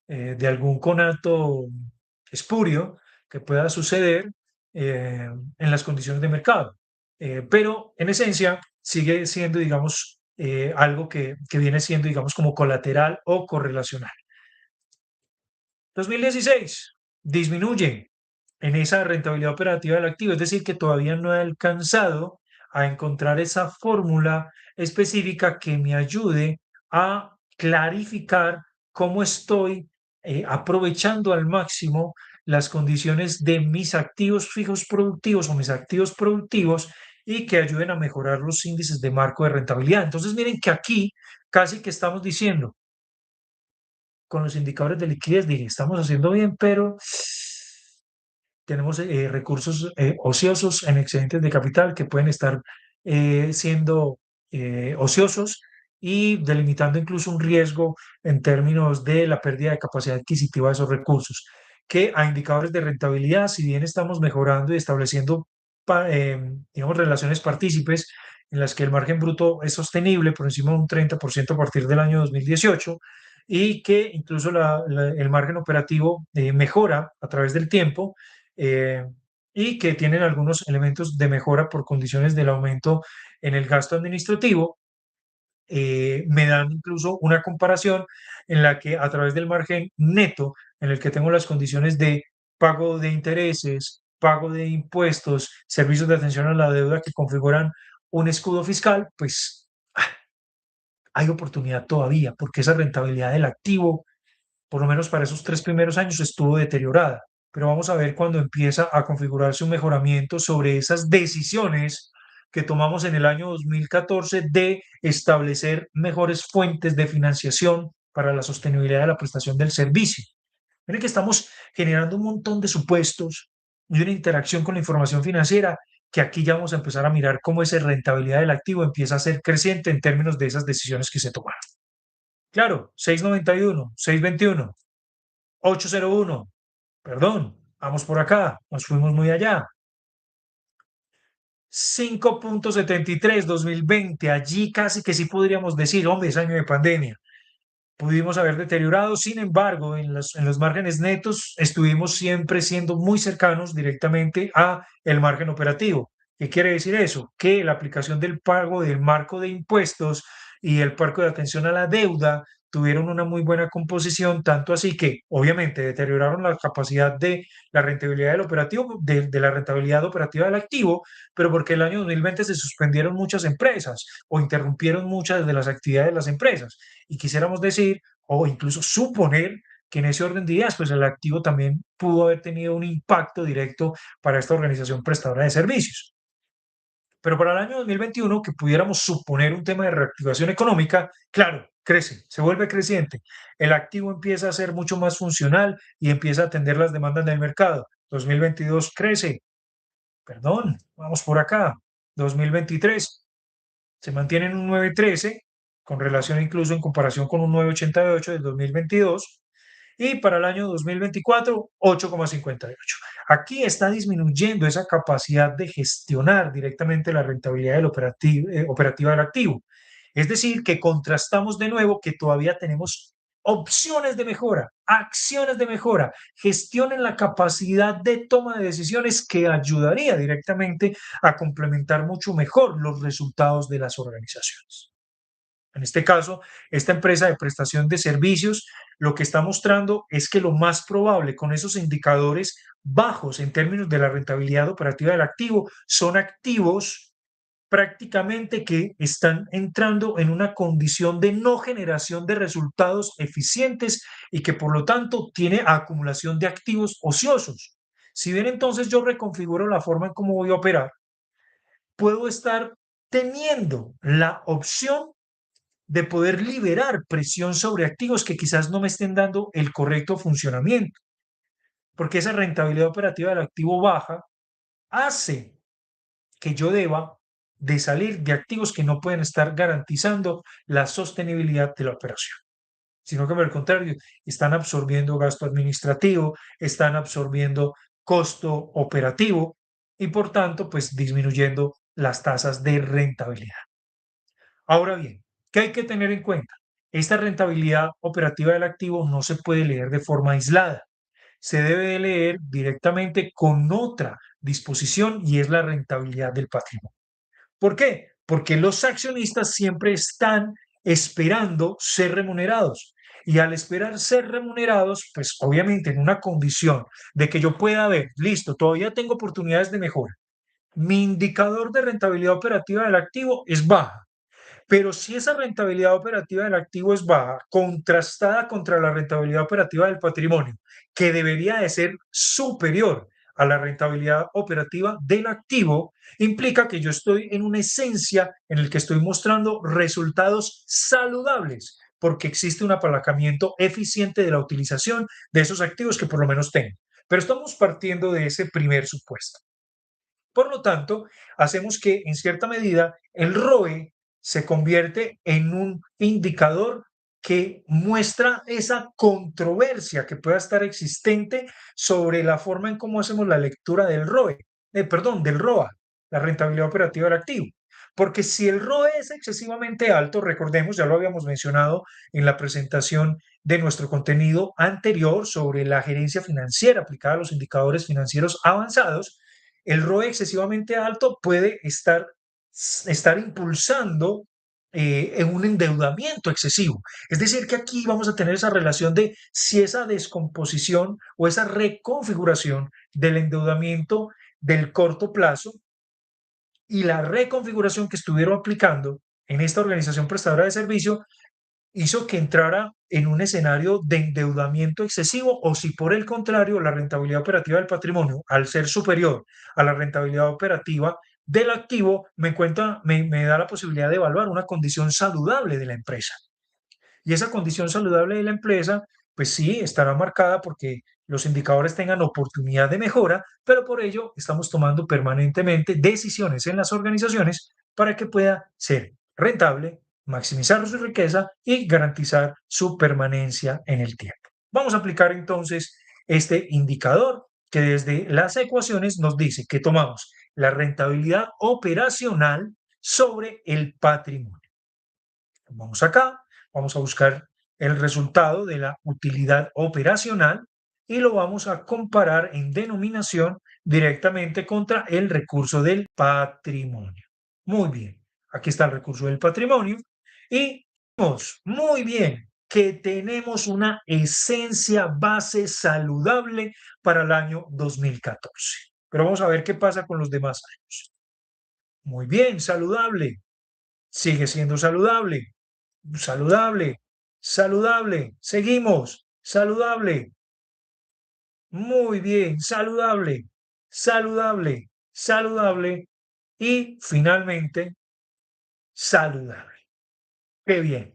de algún conato espurio que pueda suceder en las condiciones de mercado. Pero en esencia sigue siendo, digamos, algo que viene siendo, digamos, como colateral o correlacional. 2016 disminuye en esa rentabilidad operativa del activo, es decir, que todavía no he alcanzado a encontrar esa fórmula específica que me ayude a clarificar cómo estoy aprovechando al máximo las condiciones de mis activos fijos productivos o mis activos productivos y que ayuden a mejorar los índices de marco de rentabilidad. Entonces, miren que aquí casi que estamos diciendo, con los indicadores de liquidez, dije, estamos haciendo bien, pero tenemos recursos ociosos en excedentes de capital que pueden estar siendo ociosos y delimitando incluso un riesgo en términos de la pérdida de capacidad adquisitiva de esos recursos, que a indicadores de rentabilidad, si bien estamos mejorando y estableciendo, digamos, relaciones partícipes en las que el margen bruto es sostenible por encima de un 30% a partir del año 2018 y que incluso el margen operativo mejora a través del tiempo, eh, y que tienen algunos elementos de mejora por condiciones del aumento en el gasto administrativo, me dan incluso una comparación en la que a través del margen neto, en el que tengo las condiciones de pago de intereses, pago de impuestos, servicios de atención a la deuda que configuran un escudo fiscal, pues hay oportunidad todavía, porque esa rentabilidad del activo, por lo menos para esos 3 primeros años, estuvo deteriorada. Pero vamos a ver cuando empieza a configurarse un mejoramiento sobre esas decisiones que tomamos en el año 2014 de establecer mejores fuentes de financiación para la sostenibilidad de la prestación del servicio. Miren que estamos generando un montón de supuestos y una interacción con la información financiera que aquí ya vamos a empezar a mirar cómo esa rentabilidad del activo empieza a ser creciente en términos de esas decisiones que se tomaron. Claro, 691, 621, 801, perdón, vamos por acá, nos fuimos muy allá. 5.73, 2020, allí casi que sí podríamos decir, hombre, es año de pandemia. Pudimos haber deteriorado, sin embargo, en los márgenes netos estuvimos siempre siendo muy cercanos directamente a el margen operativo. ¿Qué quiere decir eso? Que la aplicación del pago del marco de impuestos y el marco de atención a la deuda tuvieron una muy buena composición, tanto así que obviamente deterioraron la capacidad de la rentabilidad del operativo, de la rentabilidad operativa del activo, pero porque el año 2020 se suspendieron muchas empresas o interrumpieron muchas de las actividades de las empresas y quisiéramos decir o incluso suponer que en ese orden de ideas, pues el activo también pudo haber tenido un impacto directo para esta organización prestadora de servicios. Pero para el año 2021, que pudiéramos suponer un tema de reactivación económica, claro, crece, se vuelve creciente. El activo empieza a ser mucho más funcional y empieza a atender las demandas del mercado. 2022 crece, perdón, vamos por acá. 2023 se mantiene en un 9.13, con relación incluso en comparación con un 9.88 del 2022, y para el año 2024, 8,58. Aquí está disminuyendo esa capacidad de gestionar directamente la rentabilidad del operativa del activo. Es decir, que contrastamos de nuevo que todavía tenemos opciones de mejora, acciones de mejora, gestionen la capacidad de toma de decisiones que ayudaría directamente a complementar mucho mejor los resultados de las organizaciones. En este caso, esta empresa de prestación de servicios lo que está mostrando es que lo más probable con esos indicadores bajos en términos de la rentabilidad operativa del activo son activos prácticamente que están entrando en una condición de no generación de resultados eficientes y que por lo tanto tiene acumulación de activos ociosos. Si bien entonces yo reconfiguro la forma en cómo voy a operar, puedo estar teniendo la opción de poder liberar presión sobre activos que quizás no me estén dando el correcto funcionamiento, porque esa rentabilidad operativa del activo baja hace que yo deba de salir de activos que no pueden estar garantizando la sostenibilidad de la operación, sino que por el contrario, están absorbiendo gasto administrativo, están absorbiendo costo operativo y por tanto, pues disminuyendo las tasas de rentabilidad. Ahora bien, ¿qué hay que tener en cuenta? Esta rentabilidad operativa del activo no se puede leer de forma aislada. Se debe de leer directamente con otra disposición y es la rentabilidad del patrimonio. ¿Por qué? Porque los accionistas siempre están esperando ser remunerados. Y al esperar ser remunerados, pues obviamente en una condición de que yo pueda ver, listo, todavía tengo oportunidades de mejora. Mi indicador de rentabilidad operativa del activo es baja. Pero si esa rentabilidad operativa del activo es baja, contrastada contra la rentabilidad operativa del patrimonio, que debería de ser superior a la rentabilidad operativa del activo, implica que yo estoy en una esencia en el que estoy mostrando resultados saludables, porque existe un apalancamiento eficiente de la utilización de esos activos que por lo menos tengo. Pero estamos partiendo de ese primer supuesto. Por lo tanto, hacemos que en cierta medida el ROE se convierte en un indicador que muestra esa controversia que pueda estar existente sobre la forma en cómo hacemos la lectura del ROE, perdón, del ROA, la rentabilidad operativa del activo. Porque si el ROE es excesivamente alto, recordemos, ya lo habíamos mencionado en la presentación de nuestro contenido anterior sobre la gerencia financiera aplicada a los indicadores financieros avanzados, el ROE excesivamente alto puede estar impulsando en un endeudamiento excesivo. Es decir, que aquí vamos a tener esa relación de si esa descomposición o esa reconfiguración del endeudamiento del corto plazo y la reconfiguración que estuvieron aplicando en esta organización prestadora de servicio hizo que entrara en un escenario de endeudamiento excesivo o si por el contrario la rentabilidad operativa del patrimonio, al ser superior a la rentabilidad operativa del activo, me da la posibilidad de evaluar una condición saludable de la empresa. Y esa condición saludable de la empresa, pues sí, estará marcada porque los indicadores tengan oportunidad de mejora, pero por ello estamos tomando permanentemente decisiones en las organizaciones para que pueda ser rentable, maximizar su riqueza y garantizar su permanencia en el tiempo. Vamos a aplicar entonces este indicador que desde las ecuaciones nos dice que tomamos la rentabilidad operacional sobre el patrimonio. Vamos acá, vamos a buscar el resultado de la utilidad operacional y lo vamos a comparar en denominación directamente contra el recurso del patrimonio. Muy bien, aquí está el recurso del patrimonio y vemos muy bien que tenemos una esencia base saludable para el año 2014. Pero vamos a ver qué pasa con los demás años. Muy bien, saludable. Sigue siendo saludable. Saludable, saludable, seguimos, saludable, muy bien, saludable, saludable, saludable y finalmente saludable. Qué bien.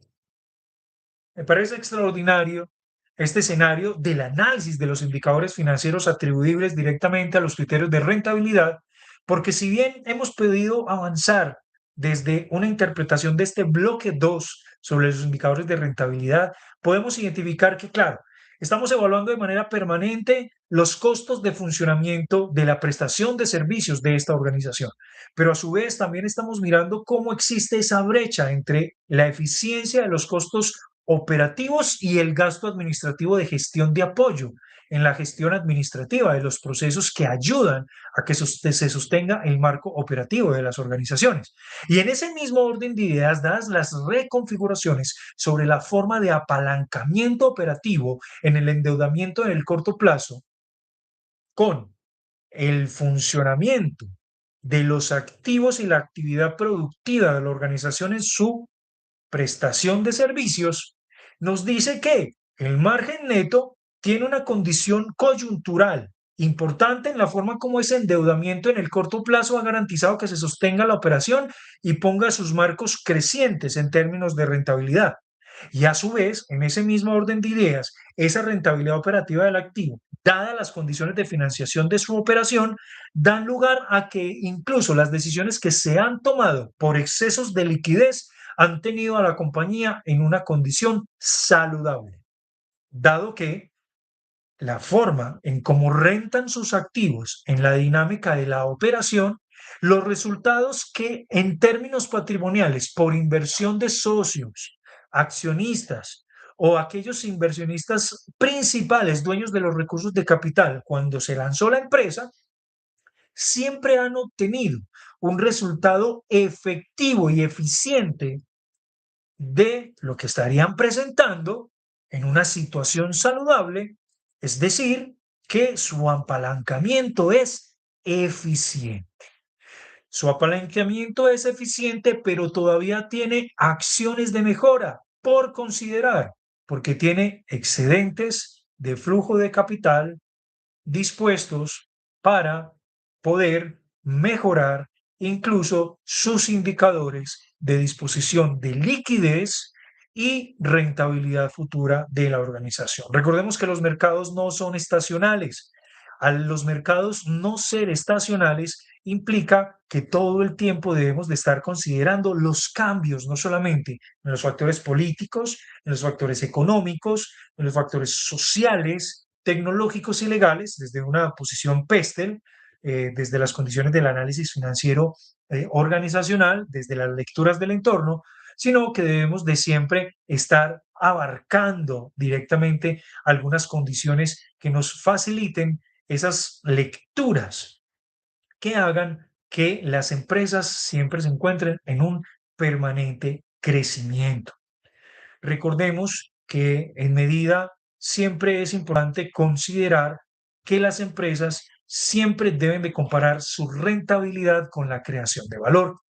Me parece extraordinario este escenario del análisis de los indicadores financieros atribuibles directamente a los criterios de rentabilidad, porque si bien hemos podido avanzar desde una interpretación de este bloque 2 sobre los indicadores de rentabilidad, podemos identificar que, claro, estamos evaluando de manera permanente los costos de funcionamiento de la prestación de servicios de esta organización, pero a su vez también estamos mirando cómo existe esa brecha entre la eficiencia de los costos operativos y el gasto administrativo de gestión de apoyo en la gestión administrativa de los procesos que ayudan a que se sostenga el marco operativo de las organizaciones. Y en ese mismo orden de ideas, dadas las reconfiguraciones sobre la forma de apalancamiento operativo en el endeudamiento en el corto plazo, con el funcionamiento de los activos y la actividad productiva de la organización en su prestación de servicios, nos dice que el margen neto tiene una condición coyuntural importante en la forma como ese endeudamiento en el corto plazo ha garantizado que se sostenga la operación y ponga sus marcos crecientes en términos de rentabilidad. Y a su vez, en ese mismo orden de ideas, esa rentabilidad operativa del activo, dadas las condiciones de financiación de su operación, dan lugar a que incluso las decisiones que se han tomado por excesos de liquidez han tenido a la compañía en una condición saludable, dado que la forma en cómo rentan sus activos en la dinámica de la operación, los resultados que en términos patrimoniales por inversión de socios, accionistas o aquellos inversionistas principales, dueños de los recursos de capital, cuando se lanzó la empresa, siempre han obtenido un resultado efectivo y eficiente de lo que estarían presentando en una situación saludable, es decir, que su apalancamiento es eficiente. Su apalancamiento es eficiente, pero todavía tiene acciones de mejora por considerar, porque tiene excedentes de flujo de capital dispuestos para poder mejorar incluso sus indicadores de disposición de liquidez y rentabilidad futura de la organización. Recordemos que los mercados no son estacionales. A los mercados no ser estacionales implica que todo el tiempo debemos de estar considerando los cambios, no solamente en los factores políticos, en los factores económicos, en los factores sociales, tecnológicos y legales, desde una posición PESTEL, desde las condiciones del análisis financiero organizacional, desde las lecturas del entorno, sino que debemos de siempre estar abarcando directamente algunas condiciones que nos faciliten esas lecturas que hagan que las empresas siempre se encuentren en un permanente crecimiento. Recordemos que en medida siempre es importante considerar que las empresas siempre deben de comparar su rentabilidad con la creación de valor.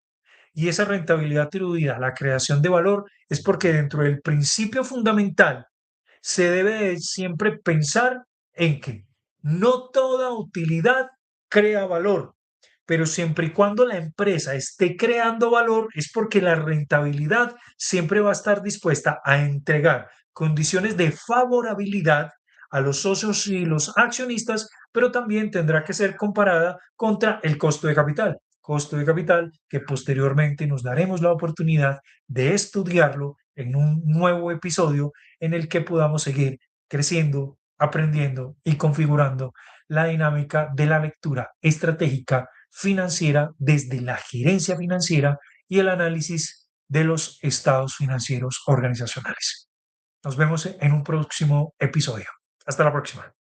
Y esa rentabilidad atribuida a la creación de valor es porque dentro del principio fundamental se debe de siempre pensar en que no toda utilidad crea valor, pero siempre y cuando la empresa esté creando valor es porque la rentabilidad siempre va a estar dispuesta a entregar condiciones de favorabilidad a los socios y los accionistas, pero también tendrá que ser comparada contra el costo de capital que posteriormente nos daremos la oportunidad de estudiarlo en un nuevo episodio en el que podamos seguir creciendo, aprendiendo y configurando la dinámica de la lectura estratégica financiera desde la gerencia financiera y el análisis de los estados financieros organizacionales. Nos vemos en un próximo episodio. Hasta la próxima.